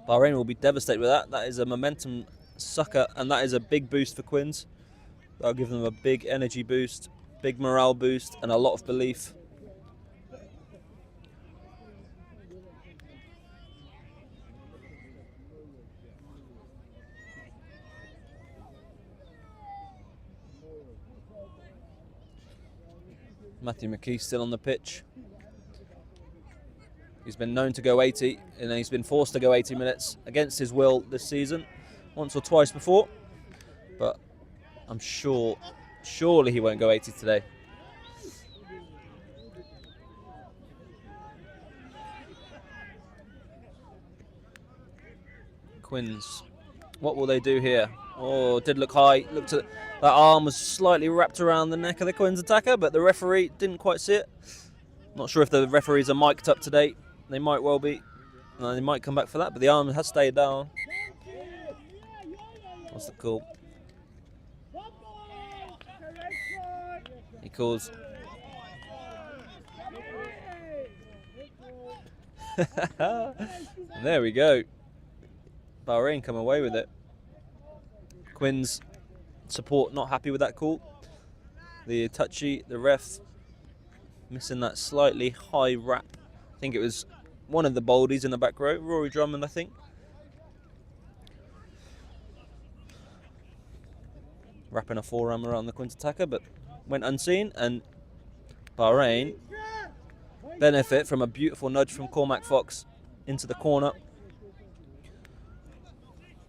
Bahrain will be devastated with that. That is a momentum sucker, and that is a big boost for Quins. That'll give them a big energy boost, big morale boost, and a lot of belief. Matthew McKee still on the pitch. He's been known to go 80, and he's been forced to go 80 minutes against his will this season, once or twice before. But I'm surely he won't go 80 today. Quins, what will they do here? Oh, it did look high. Looked at that arm was slightly wrapped around the neck of the Quins attacker, but the referee didn't quite see it. Not sure if the referees are mic'd up today. They might well be. No, they might come back for that, but the arm has stayed down. What's the call? He calls. There we go. Bahrain come away with it. Quins support not happy with that call. The touchy, the ref missing that slightly high wrap. I think it was one of the boldies in the back row, Rory Drummond, I think. Wrapping a forearm around the Quins attacker, but went unseen, and Bahrain benefit from a beautiful nudge from Cormac Fox into the corner.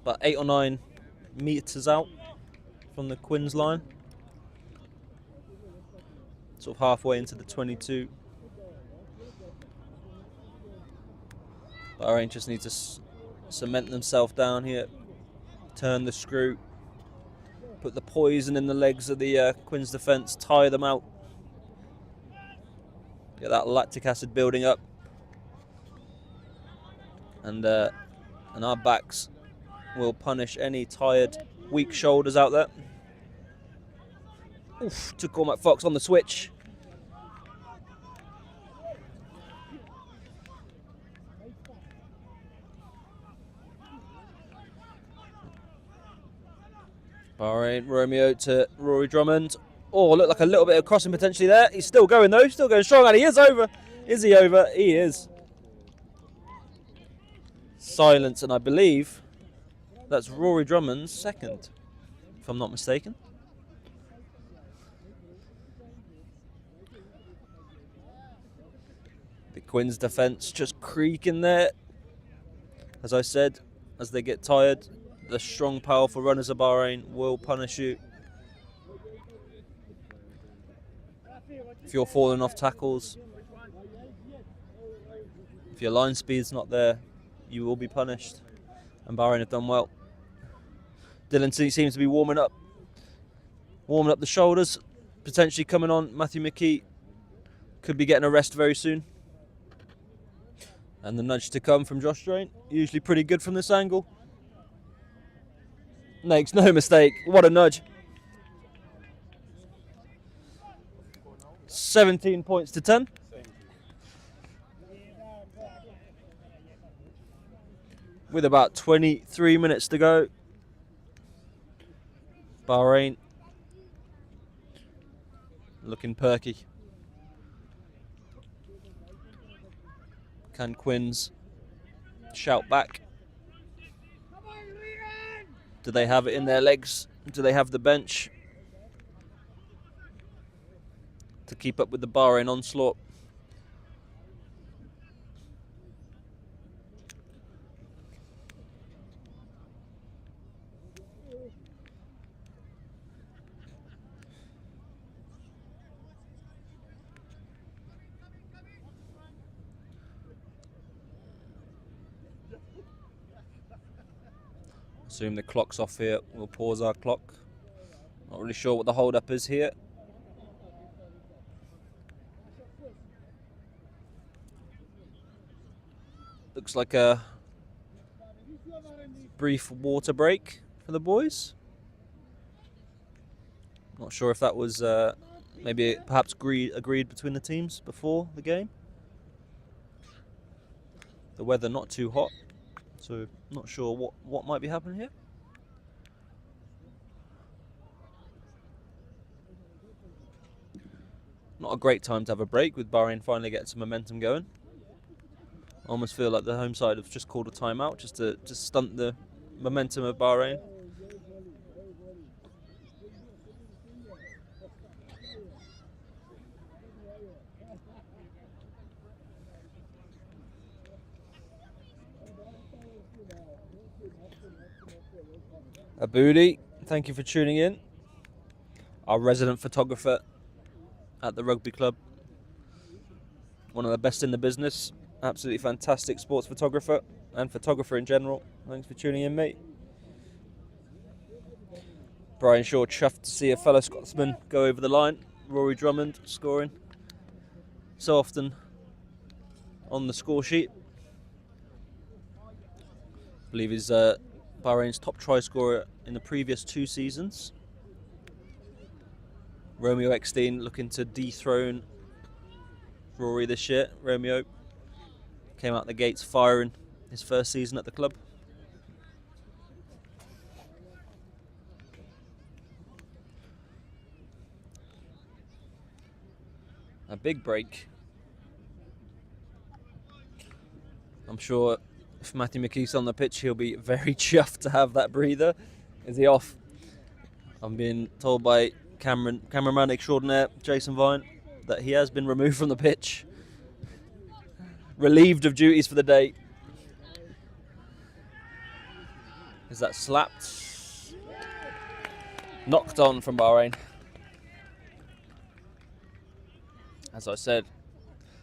About 8 or 9 metres out from the Quins line. Sort of halfway into the 22. Bahrain just need to cement themselves down here. Turn the screw. Put the poison in the legs of the Quins defence. Tire them out. Get that lactic acid building up. And our backs will punish any tired, weak shoulders out there. Oof, to Cormac Fox on the switch. Bahrain, Romeo to Rory Drummond. Oh, looked like a little bit of crossing potentially there. He's still going though, still going strong, and he is over. Is he over? He is. Silence, and I believe that's Rory Drummond's second, if I'm not mistaken. The Quins defence just creaking there. As I said, as they get tired, the strong, powerful runners of Bahrain will punish you. If you're falling off tackles, if your line speed's not there, you will be punished. And Bahrain have done well. Dylan seems to be warming up the shoulders, potentially coming on. Matthew McKee could be getting a rest very soon. And the nudge to come from Josh Drain, usually pretty good from this angle. Makes no mistake, what a nudge. 17 points to 10. With about 23 minutes to go. Bahrain looking perky. Can Quins shout back? Do they have it in their legs? Do they have the bench to keep up with the Bahrain onslaught? Assume the clock's off here. We'll pause our clock. Not really sure what the hold up is here. Looks like a brief water break for the boys. Not sure if that was maybe perhaps agreed between the teams before the game. The weather not too hot, so not sure what might be happening here. Not a great time to have a break with Bahrain finally getting some momentum going. I almost feel like the home side have just called a timeout just to stunt the momentum of Bahrain. Aboudi, thank you for tuning in. Our resident photographer at the rugby club. One of the best in the business. Absolutely fantastic sports photographer and photographer in general. Thanks for tuning in, mate. Brian Shaw chuffed to see a fellow Scotsman go over the line. Rory Drummond scoring so often on the score sheet. I believe he's Bahrain's top try scorer in the previous 2 seasons. Romeo Eckstein looking to dethrone Rory this year. Romeo came out the gates firing his first season at the club. A big break. I'm sure if Matthew McKee's on the pitch, he'll be very chuffed to have that breather. Is he off? I'm being told by cameraman extraordinaire Jason Vine that he has been removed from the pitch, relieved of duties for the day. Is that slapped? Knocked on from Bahrain. As I said,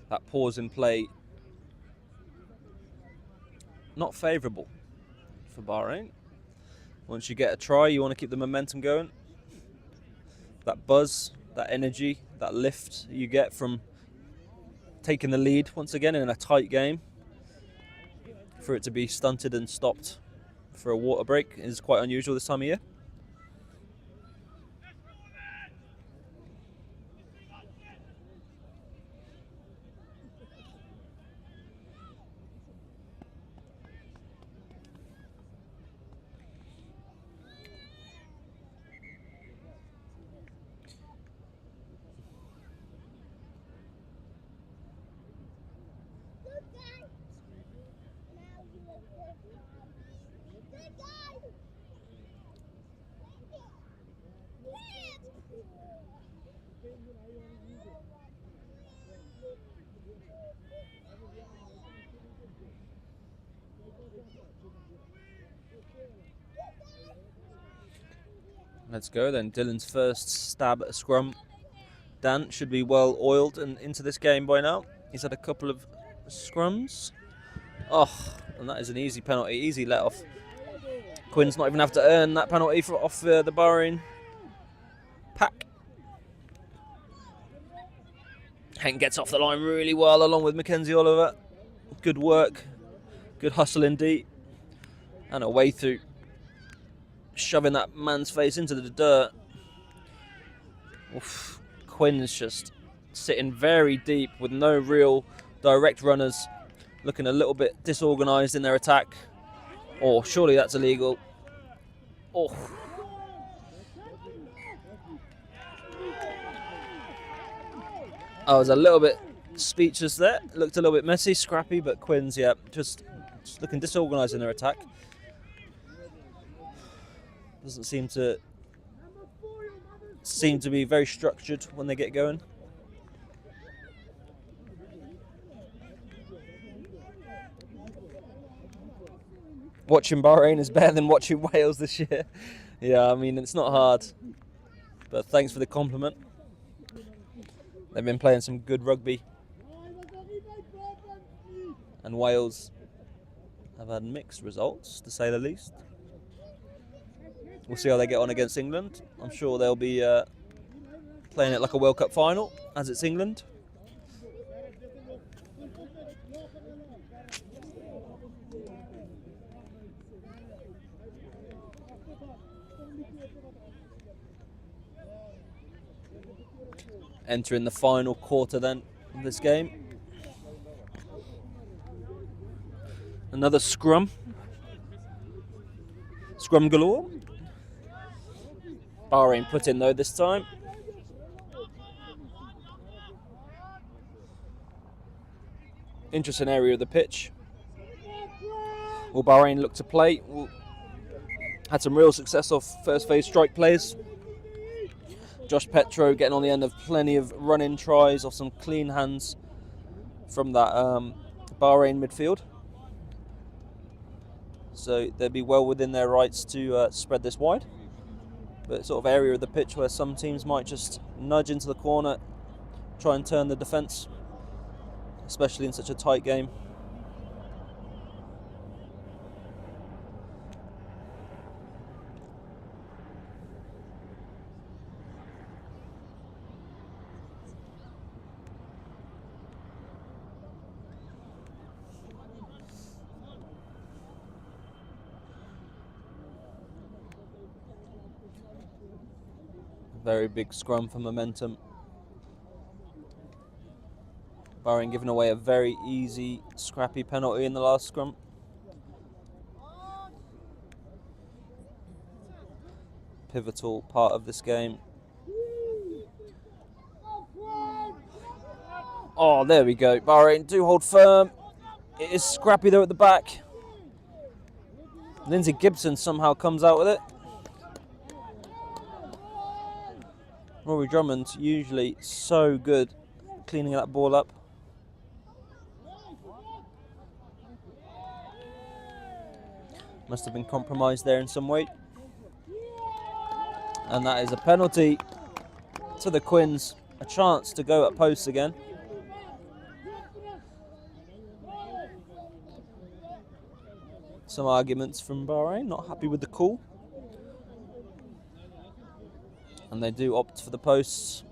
that pause in play not favourable for Bahrain. Once you get a try, you want to keep the momentum going. That buzz, that energy, that lift you get from taking the lead once again in a tight game, for it to be stunted and stopped for a water break is quite unusual this time of year. Let's go then. Dylan's first stab at a scrum. Dan should be well oiled and into this game by now. He's had a couple of scrums. Oh, and that is an easy penalty, easy let off. Quinn's not even have to earn that penalty off the Bahrain pack. Henk gets off the line really well along with Mackenzie Oliver. Good work, good hustle indeed. And a way through, shoving that man's face into the dirt. Oof. Quinn's just sitting very deep with no real direct runners, looking a little bit disorganised in their attack. Oh, surely that's illegal. Oh. I was a little bit speechless there. Looked a little bit messy, scrappy, but Quins, yeah, just looking disorganised in their attack. Doesn't seem to be very structured when they get going. Watching Bahrain is better than watching Wales this year. Yeah, I mean, it's not hard. But thanks for the compliment. They've been playing some good rugby. And Wales have had mixed results, to say the least. We'll see how they get on against England. I'm sure they'll be playing it like a World Cup final, as it's England. Entering the final quarter then of this game. Another scrum. Scrum galore. Bahrain put in though this time. Interesting area of the pitch. Will Bahrain look to play? Had some real success off first phase strike plays. Josh Petro getting on the end of plenty of run-in tries off some clean hands from that Bahrain midfield. So they'd be well within their rights to spread this wide. But sort of area of the pitch where some teams might just nudge into the corner, try and turn the defence, especially in such a tight game. Very big scrum for momentum. Bahrain giving away a very easy, scrappy penalty in the last scrum. Pivotal part of this game. Oh, there we go. Bahrain do hold firm. It is scrappy though at the back. Lindsay Gibson somehow comes out with it. Rory Drummond usually so good cleaning that ball up. Must have been compromised there in some way. And that is a penalty to the Quins. A chance to go at posts again. Some arguments from Bahrain, not happy with the call. And they do opt for the posts.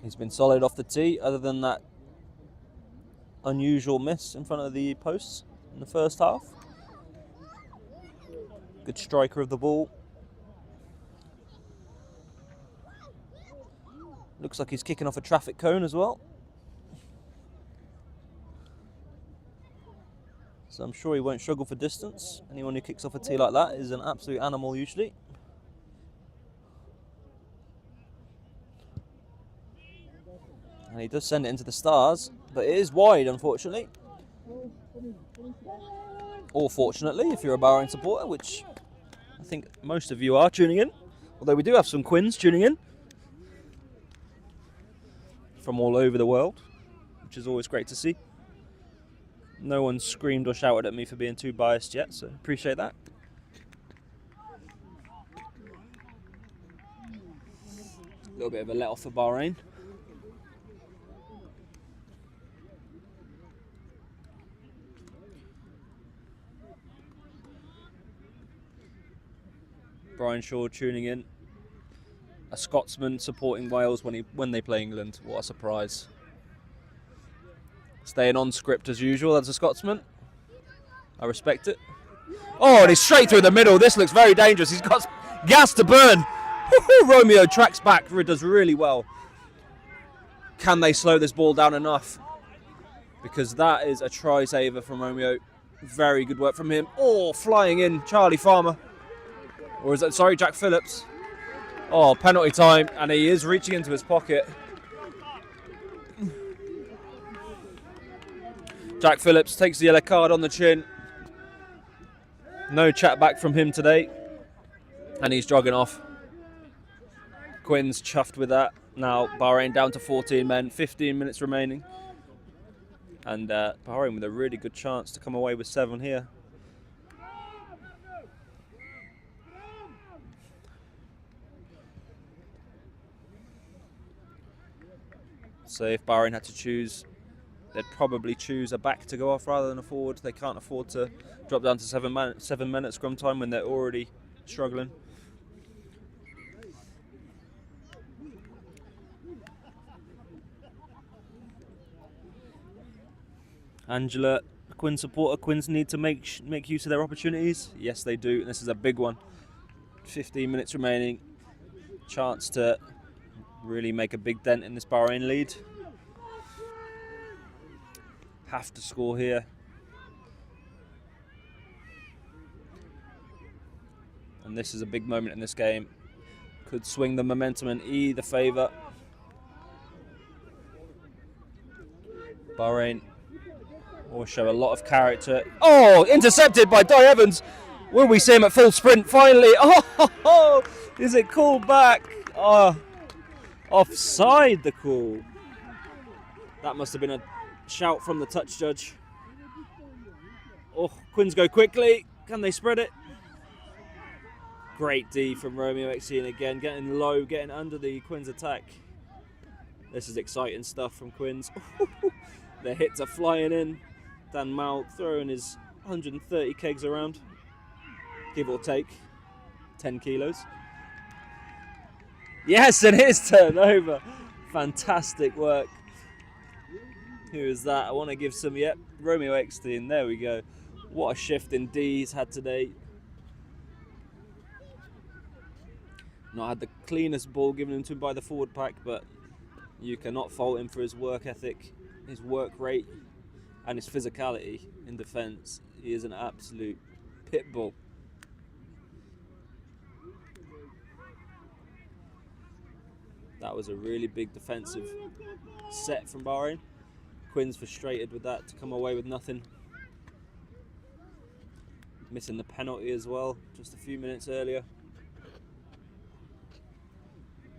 He's been solid off the tee, other than that unusual miss in front of the posts in the first half. Good striker of the ball. Looks like he's kicking off a traffic cone as well. So I'm sure he won't struggle for distance. Anyone who kicks off a tee like that is an absolute animal usually. And he does send it into the stars, but it is wide unfortunately. Or fortunately, if you're a Bahrain supporter, which I think most of you are tuning in. Although we do have some Quins tuning in from all over the world, which is always great to see. No one screamed or shouted at me for being too biased yet, so appreciate that. A little bit of a let off for Bahrain. Brian Shaw tuning in. A Scotsman supporting Wales when they play England. What a surprise. Staying on script as usual, that's a Scotsman. I respect it. Oh, and he's straight through the middle. This looks very dangerous. He's got gas to burn. Romeo tracks back. Does really well. Can they slow this ball down enough? because that is a try saver from Romeo. Very good work from him. Oh, flying in, Charlie Farmer. Or is that, sorry, Jack Phillips. Oh, penalty time, and he is reaching into his pocket. Jack Phillips takes the yellow card on the chin. No chat back from him today. And he's jogging off. Quinn's chuffed with that. Now Bahrain down to 14 men, 15 minutes remaining. And Bahrain with a really good chance to come away with 7 here. So if Bahrain had to choose, they'd probably choose a back to go off rather than a forward. They can't afford to drop down to 7 men at scrum time when they're already struggling. Angela, Quinn supporter. Quins need to make use of their opportunities. Yes, they do. And this is a big one. 15 minutes remaining. Chance to really make a big dent in this Bahrain lead. Have to score here. And this is a big moment in this game. Could swing the momentum in either favour. Bahrain will show a lot of character. Oh, intercepted by Di Evans. Will we see him at full sprint finally? Oh, is it called back? Oh, offside the call. That must have been a shout from the touch judge. Oh, Quins go quickly. Can they spread it? Great D from Romeo XC, and again getting low, getting under the Quins attack. This is exciting stuff from Quins. Their hits are flying in. Dan Mal throwing his 130 kegs around, give or take 10 kilos. Yes, and his turnover. Fantastic work. Who is that? I want to give some, yep, Romeo Eckstein. There we go. What a shift in D he's had today. Not had the cleanest ball given him to him by the forward pack, but you cannot fault him for his work ethic, his work rate, and his physicality in defence. He is an absolute pit bull. That was a really big defensive set from Bahrain. Quinn's frustrated with that to come away with nothing. Missing the penalty as well, just a few minutes earlier.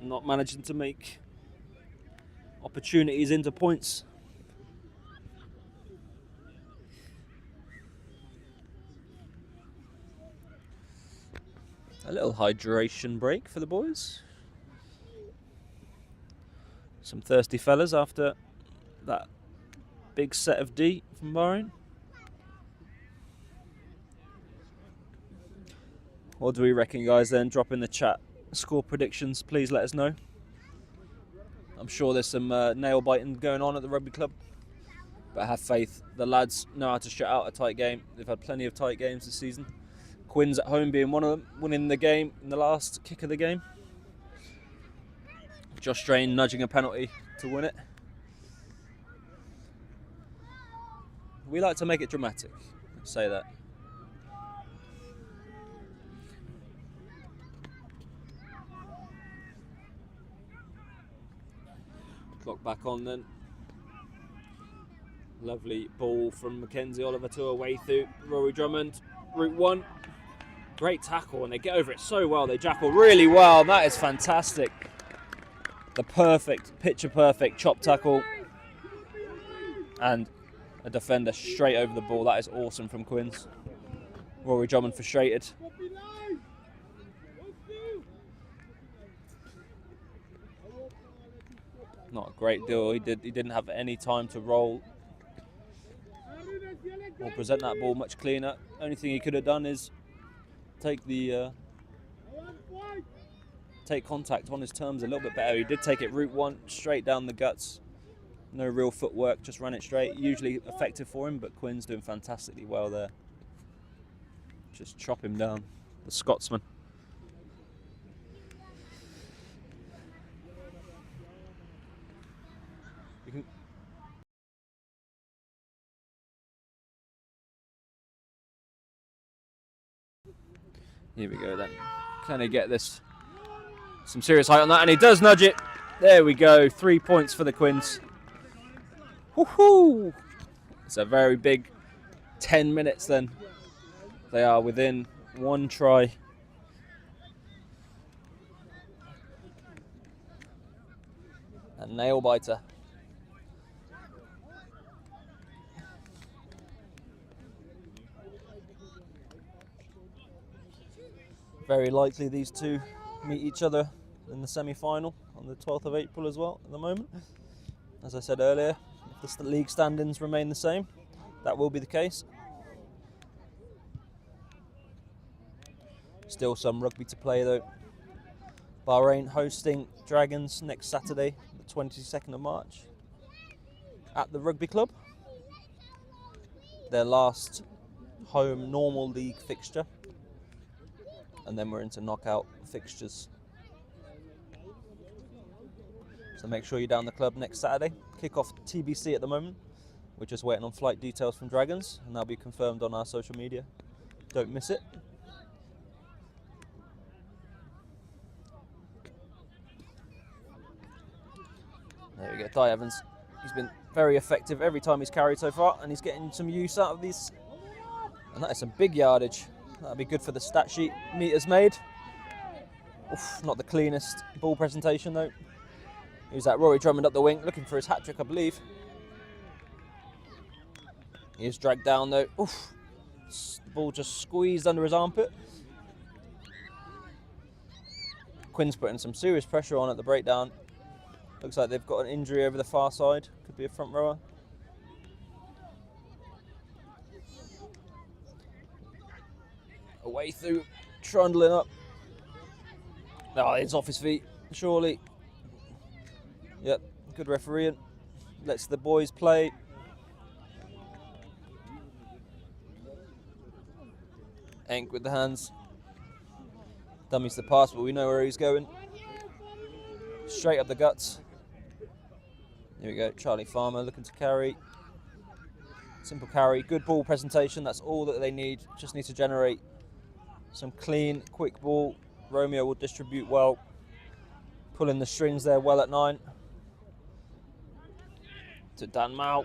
Not managing to make opportunities into points. A little hydration break for the boys. Some thirsty fellas after that big set of D from Bahrain. What do we reckon, guys, then? Drop in the chat score predictions, please let us know. I'm sure there's some nail biting going on at the rugby club, but I have faith the lads know how to shut out a tight game. They've had plenty of tight games this season. Quinn's at home being one of them, winning the game in the last kick of the game. Josh Drain nudging a penalty to win it. We like to make it dramatic, let's say that. Clock back on then. Lovely ball from Mackenzie Oliver to away through Rory Drummond. Route 1. Great tackle, and they get over it so well. They jackal really well. That is fantastic. The perfect, picture perfect chop tackle. And a defender straight over the ball. That is awesome from Quins. Rory Drummond frustrated. Not a great deal. He didn't have any time to roll or present that ball much cleaner. Only thing he could have done is take contact on his terms a little bit better. He did take it route 1 straight down the guts. No real footwork, just ran it straight. Usually effective for him, but Quinn's doing fantastically well there. Just chop him down, the Scotsman. Here we go then. Can he get this? Some serious height on that, and he does nudge it. There we go. 3 points for the Quins. Woohoo! It's a very big 10 minutes then. They are within 1 try. A nail biter. Very likely these two meet each other in the semi-final on the 12th of April as well at the moment. As I said earlier, if the league standings remain the same, that will be the case. Still some rugby to play though. Bahrain hosting Dragons next Saturday, the 22nd of March, at the Rugby Club. Their last home normal league fixture. And then we're into knockout fixtures. So make sure you're down the club next Saturday. Kickoff TBC at the moment. We're just waiting on flight details from Dragons, and they'll be confirmed on our social media. Don't miss it. There we go, Di Evans. He's been very effective every time he's carried so far, and he's getting some use out of these. And that is some big yardage. That'll be good for the stat sheet. Meters made. Oof, not the cleanest ball presentation though. Who's that? Rory Drummond up the wing, looking for his hat-trick, I believe. He is dragged down though. Oof. The ball just squeezed under his armpit. Quinn's putting some serious pressure on at the breakdown. Looks like they've got an injury over the far side. Could be a front rower. Away through, trundling up. Oh, it's off his feet, surely. Yep, good refereeing. Lets the boys play. Enk with the hands. Dummies the pass, but we know where he's going. Straight up the guts. Here we go, Charlie Farmer looking to carry. Simple carry, good ball presentation, that's all that they need. Just need to generate some clean, quick ball. Romeo will distribute well. Pulling the strings there well at 9. To Dan Mao.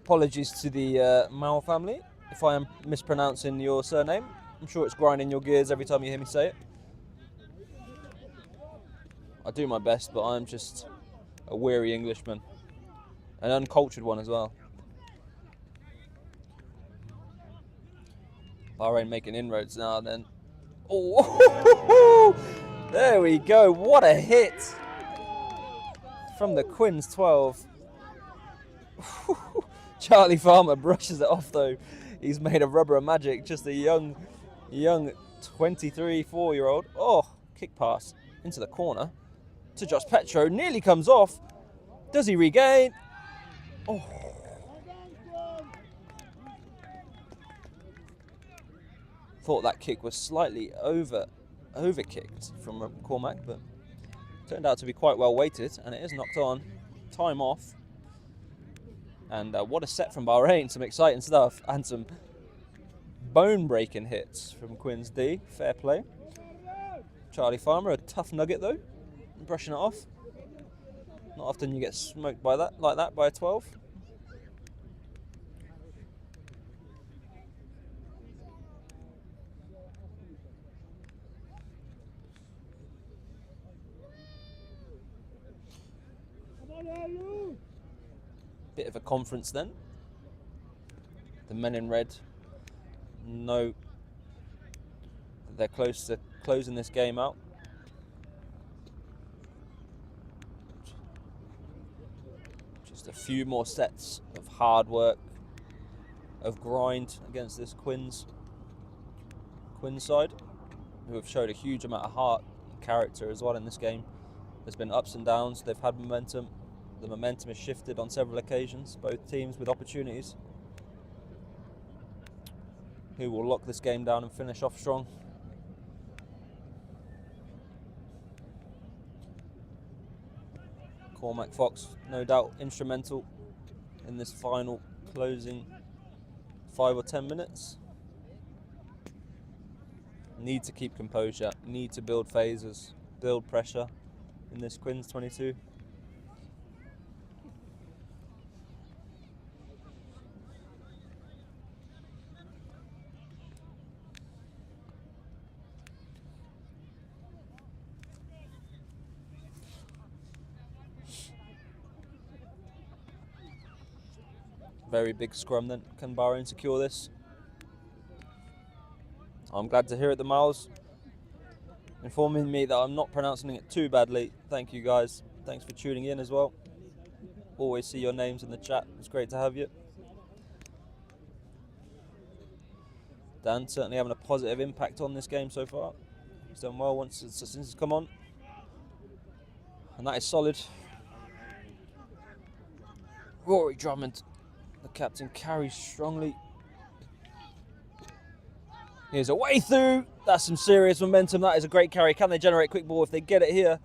Apologies to the Mao family if I am mispronouncing your surname. I'm sure it's grinding your gears every time you hear me say it. I do my best, but I'm just a weary Englishman. An uncultured one as well. Bahrain making inroads now and then. Oh, there we go. What a hit from the Quins 12. Charlie Farmer brushes it off though. He's made of rubber of magic. Just a young 23, 4-year-old. Oh, kick pass into the corner to Josh Petro. Nearly comes off. Does he regain? Oh. Thought that kick was slightly over-kicked from Cormac, but turned out to be quite well weighted, and it is knocked on. Time off. And what a set from Bahrain. Some exciting stuff and some bone-breaking hits from Quins D. Fair play. Charlie Farmer, a tough nugget though. Brushing it off. Not often you get smoked by that, like that, by a 12. Bit of a conference then. The men in red know that they're close to closing this game out. Just a few more sets of hard work, of grind against this Quins side, who have showed a huge amount of heart and character as well in this game. There's been ups and downs, they've had momentum. The momentum has shifted on several occasions, both teams with opportunities. Who will lock this game down and finish off strong? Cormac Fox, no doubt instrumental in this final closing 5 or 10 minutes. Need to keep composure, need to build phases, build pressure in this Quins 22. Very big scrum then. Can Bahrain secure this? I'm glad to hear it, the Miles. Informing me that I'm not pronouncing it too badly. Thank you guys. Thanks for tuning in as well. Always see your names in the chat. It's great to have you. Dan certainly having a positive impact on this game so far. He's done well since it's come on. And that is solid. Rory Drummond, the captain, carries strongly. Here's a way through. That's some serious momentum. That is a great carry. Can they generate quick ball? If they get it here,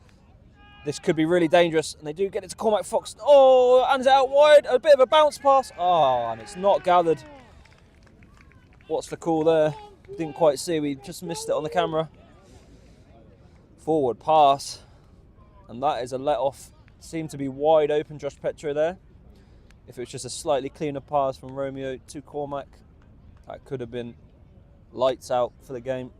this could be really dangerous. And they do get it to Cormac Fox. Oh, and it's out wide. A bit of a bounce pass. Oh, and it's not gathered. What's the call there? Didn't quite see. We just missed it on the camera. Forward pass. And that is a let off. Seemed to be wide open, Josh Petro there. If it was just a slightly cleaner pass from Romeo to Cormac, that could have been lights out for the game.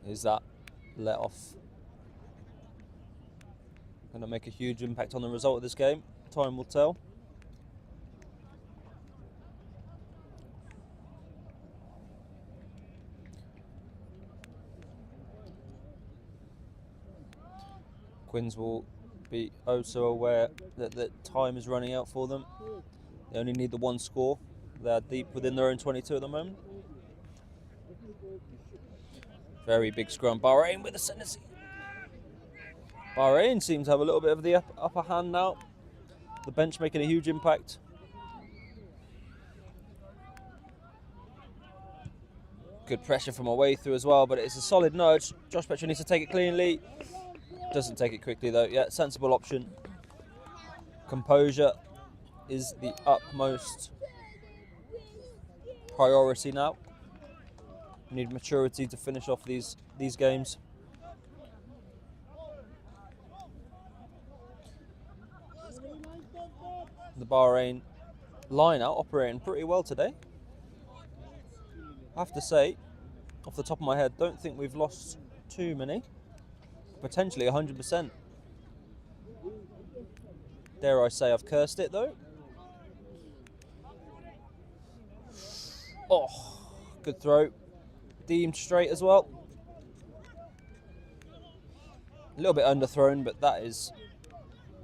Is that let off going to make a huge impact on the result of this game? Time will tell. Quins will be oh so aware that the time is running out for them. They only need the one score. They're deep within their own 22 at the moment. Very big scrum. Bahrain with the ascendancy. Bahrain seems to have a little bit of the upper hand now. The bench making a huge impact. Good pressure from away through as well, but it's a solid nudge. Josh Petro needs to take it cleanly. Doesn't take it quickly though. Yeah, sensible option. Composure is the utmost priority now. We need maturity to finish off these games. The Bahrain line out operating pretty well today. I have to say, off the top of my head, don't think we've lost too many. Potentially 100%. Dare I say I've cursed it though. Oh, good throw. Deemed straight as well. A little bit underthrown, but that is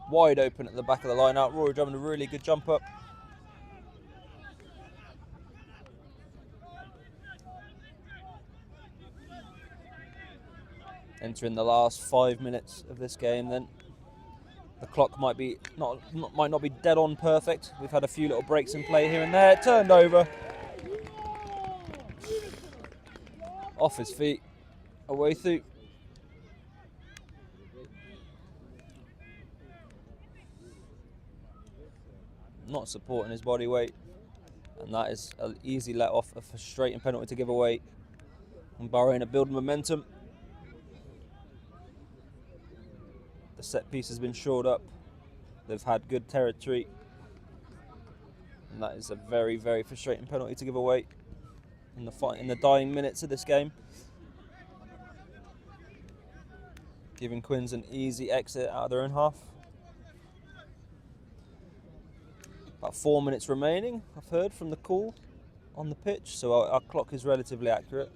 wide open at the back of the line out. Rory Drummond, a really good jump up. Entering the last 5 minutes of this game, then the clock might not be dead on perfect. We've had a few little breaks in play here and there. Turned over. Off his feet. Away through. Not supporting his body weight. And that is an easy let off, a frustrating penalty to give away. And Bahrain are building momentum. The set piece has been shored up. They've had good territory. And that is a very, very frustrating penalty to give away in the dying minutes of this game. Giving Quins an easy exit out of their own half. About 4 minutes remaining, I've heard from the call on the pitch, so our clock is relatively accurate.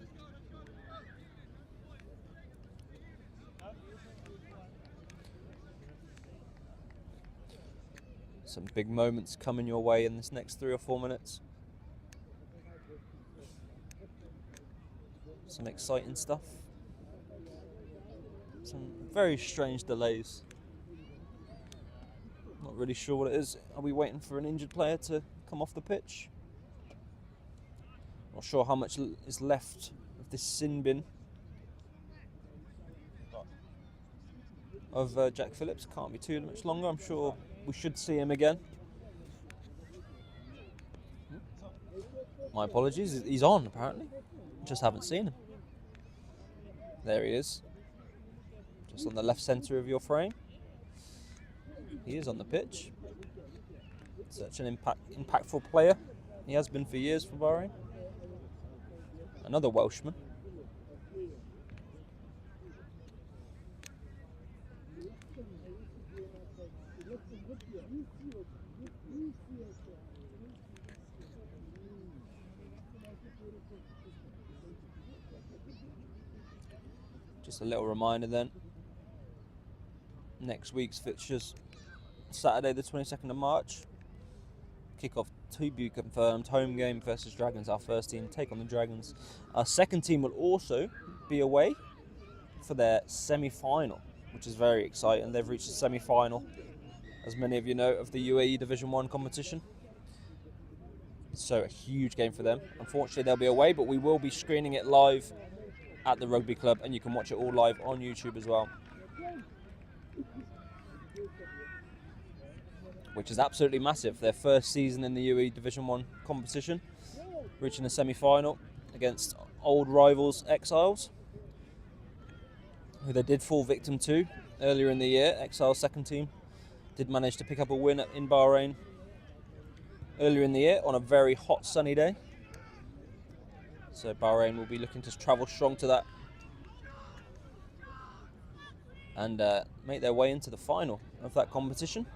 Some big moments coming your way in this next 3 or 4 minutes. Some exciting stuff. Some very strange delays. Not really sure what it is. Are we waiting for an injured player to come off the pitch? Not sure how much is left of this sin bin of Jack Phillips. Can't be too much longer. I'm sure we should see him again. My apologies. He's on, apparently. Just haven't seen him. There he is. Just on the left centre of your frame. He is on the pitch. Such an impactful player. He has been for years for Bahrain. Another Welshman. Just a little reminder then. Next week's fixtures. Saturday the 22nd of March. Kickoff to be confirmed. Home game versus Dragons. Our first team take on the Dragons. Our second team will also be away for their semi-final, which is very exciting. They've reached the semi-final, as many of you know, of the UAE Division 1 competition. So a huge game for them. Unfortunately, they'll be away, but we will be screening it live at the Rugby Club, and you can watch it all live on YouTube as well, which is absolutely massive. Their first season in the UAE Division 1 competition, reaching the semi-final against old rivals Exiles, who they did fall victim to earlier in the year. Exiles' second team did manage to pick up a win in Bahrain earlier in the year on a very hot sunny day. So Bahrain will be looking to travel strong to that and make their way into the final of that competition.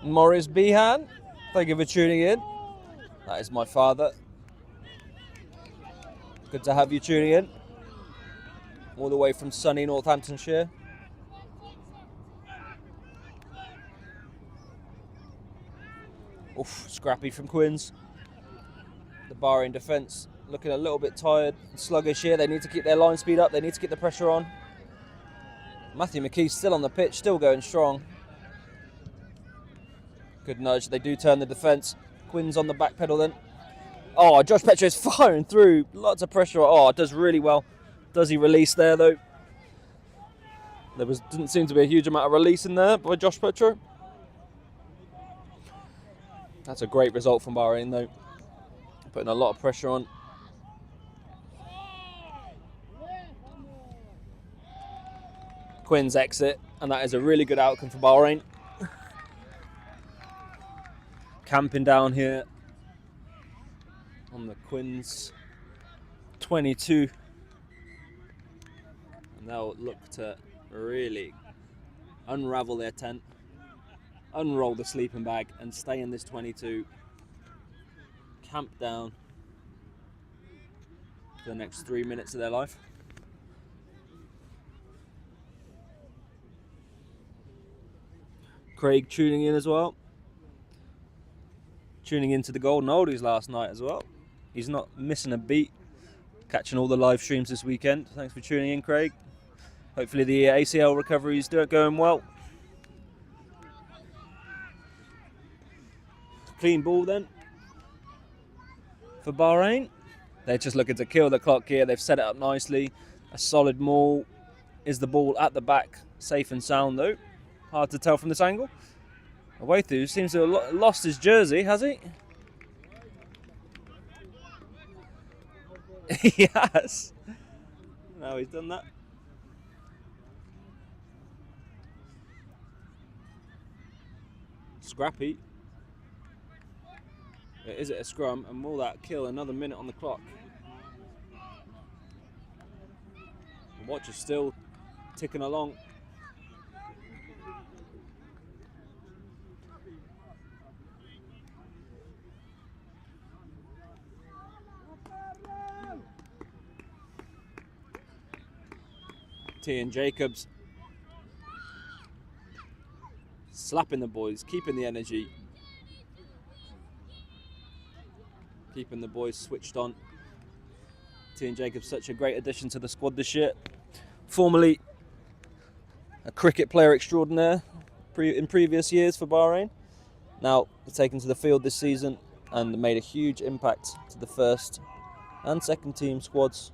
Morris Behan, thank you for tuning in. That is my father. Good to have you tuning in. All the way from sunny Northamptonshire. Oof, scrappy from Quins. The Bahrain defence looking a little bit tired and sluggish here. They need to keep their line speed up. They need to keep the pressure on. Matthew McKee's still on the pitch, still going strong. Good nudge. They do turn the defence. Quinn's on the back pedal then. Oh, Josh Petro is firing through. Lots of pressure. Oh, does really well. Does he release there though? There didn't seem to be a huge amount of release in there by Josh Petro. That's a great result from Bahrain though. Putting a lot of pressure on. Quinn's exit, and that is a really good outcome for Bahrain. Camping down here on the Quins 22, and they'll look to really unravel their tent, unroll the sleeping bag and stay in this 22, camp down for the next 3 minutes of their life. Craig tuning in as well. Tuning into the Golden Oldies last night as well. He's not missing a beat. Catching all the live streams this weekend. Thanks for tuning in, Craig. Hopefully the ACL recovery is going well. Clean ball then for Bahrain. They're just looking to kill the clock here. They've set it up nicely. A solid maul. Is the ball at the back? Safe and sound though. Hard to tell from this angle. Awaythu seems to have lost his jersey, has he? He has. Now he's done that. Scrappy. Is it a scrum? And will that kill another minute on the clock? The watch is still ticking along. T and Jacobs slapping the boys, keeping the energy, keeping the boys switched on. T and Jacobs, such a great addition to the squad this year. Formerly a cricket player extraordinaire in previous years for Bahrain. Now taken to the field this season and made a huge impact to the first and second team squads.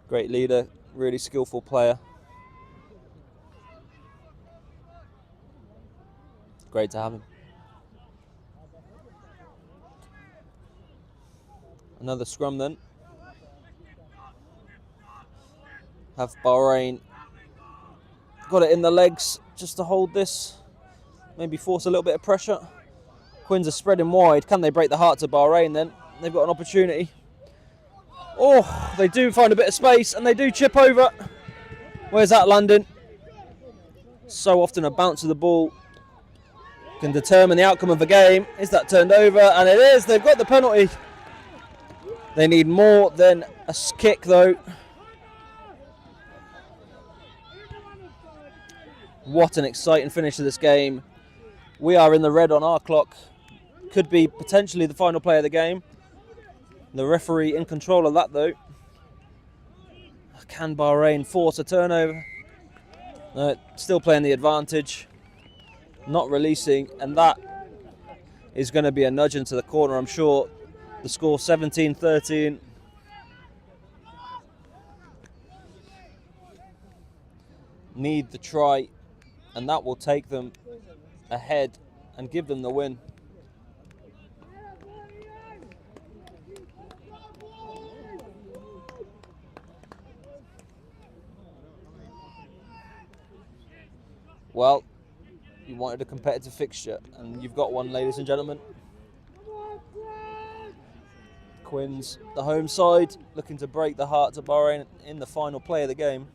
Great leader, really skillful player. Great to have him. Another scrum then. Have Bahrain got it in the legs just to hold this. Maybe force a little bit of pressure. Quins are spreading wide. Can they break the hearts of Bahrain then? They've got an opportunity. Oh, they do find a bit of space and they do chip over. Where's that landing? So often a bounce of the ball can determine the outcome of a game. Is that turned over? And it is. They've got the penalty. They need more than a kick though. What an exciting finish to this game. We are in the red on our clock. Could be potentially the final play of the game. The referee in control of that though. Can Bahrain force a turnover? No, still playing the advantage. Not releasing, and that is going to be a nudge into the corner, I'm sure. The score 17-13. Need the try, and that will take them ahead and give them the win. Well, you wanted a competitive fixture, and you've got one, ladies and gentlemen. Quins, the home side, looking to break the hearts of Bahrain in the final play of the game.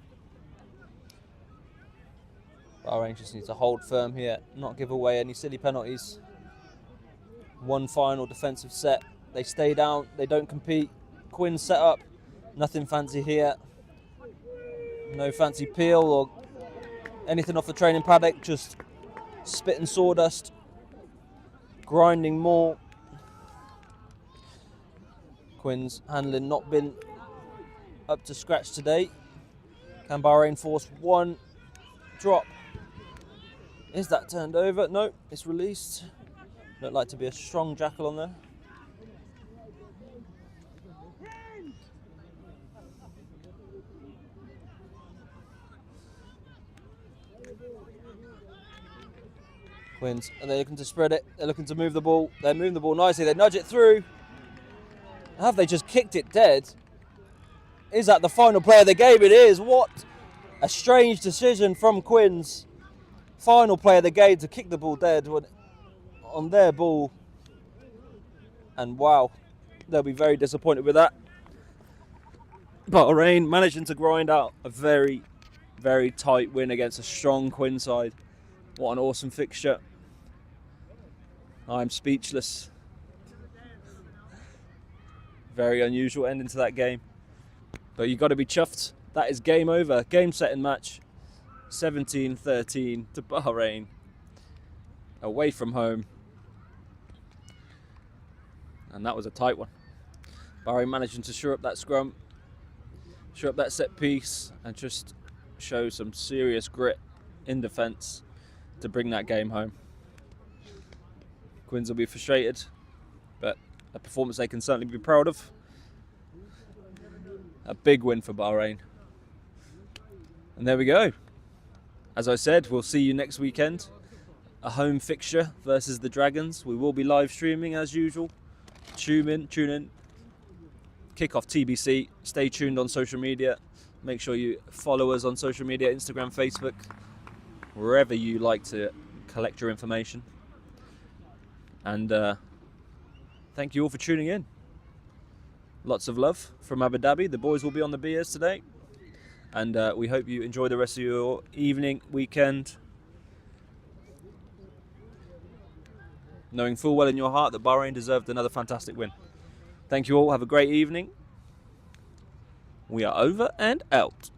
Bahrain just need to hold firm here, not give away any silly penalties. One final defensive set. They stay down, they don't compete. Quins set up, nothing fancy here. No fancy peel or anything off the training paddock, just spitting sawdust, grinding more. Quins handling not been up to scratch today. Can Bahrain force one drop? Is that turned over? No, it's released. Looked like to be a strong jackal on there. Quins, and they're looking to spread it. They're looking to move the ball. They're moving the ball nicely. They nudge it through. Have they just kicked it dead? Is that the final play of the game? It is. What a strange decision from Quins. Final play of the game to kick the ball dead on their ball. And wow, they'll be very disappointed with that. Bahrain managing to grind out a very, very tight win against a strong Quins side. What an awesome fixture. I'm speechless. Very unusual ending to that game. But you've got to be chuffed. That is game over. Game set and match. 17-13 to Bahrain. Away from home. And that was a tight one. Bahrain managing to shore up that scrum. Shore up that set piece. And just show some serious grit in defence to bring that game home. Quins will be frustrated. But a performance they can certainly be proud of. A big win for Bahrain. And there we go. As I said, we'll see you next weekend. A home fixture versus the Dragons. We will be live streaming as usual. Tune in. Kickoff TBC. Stay tuned on social media. Make sure you follow us on social media, Instagram, Facebook, wherever you like to collect your information. And thank you all for tuning in. Lots of love from Abu Dhabi. The boys will be on the beers today. And we hope you enjoy the rest of your evening, weekend. Knowing full well in your heart that Bahrain deserved another fantastic win. Thank you all. Have a great evening. We are over and out.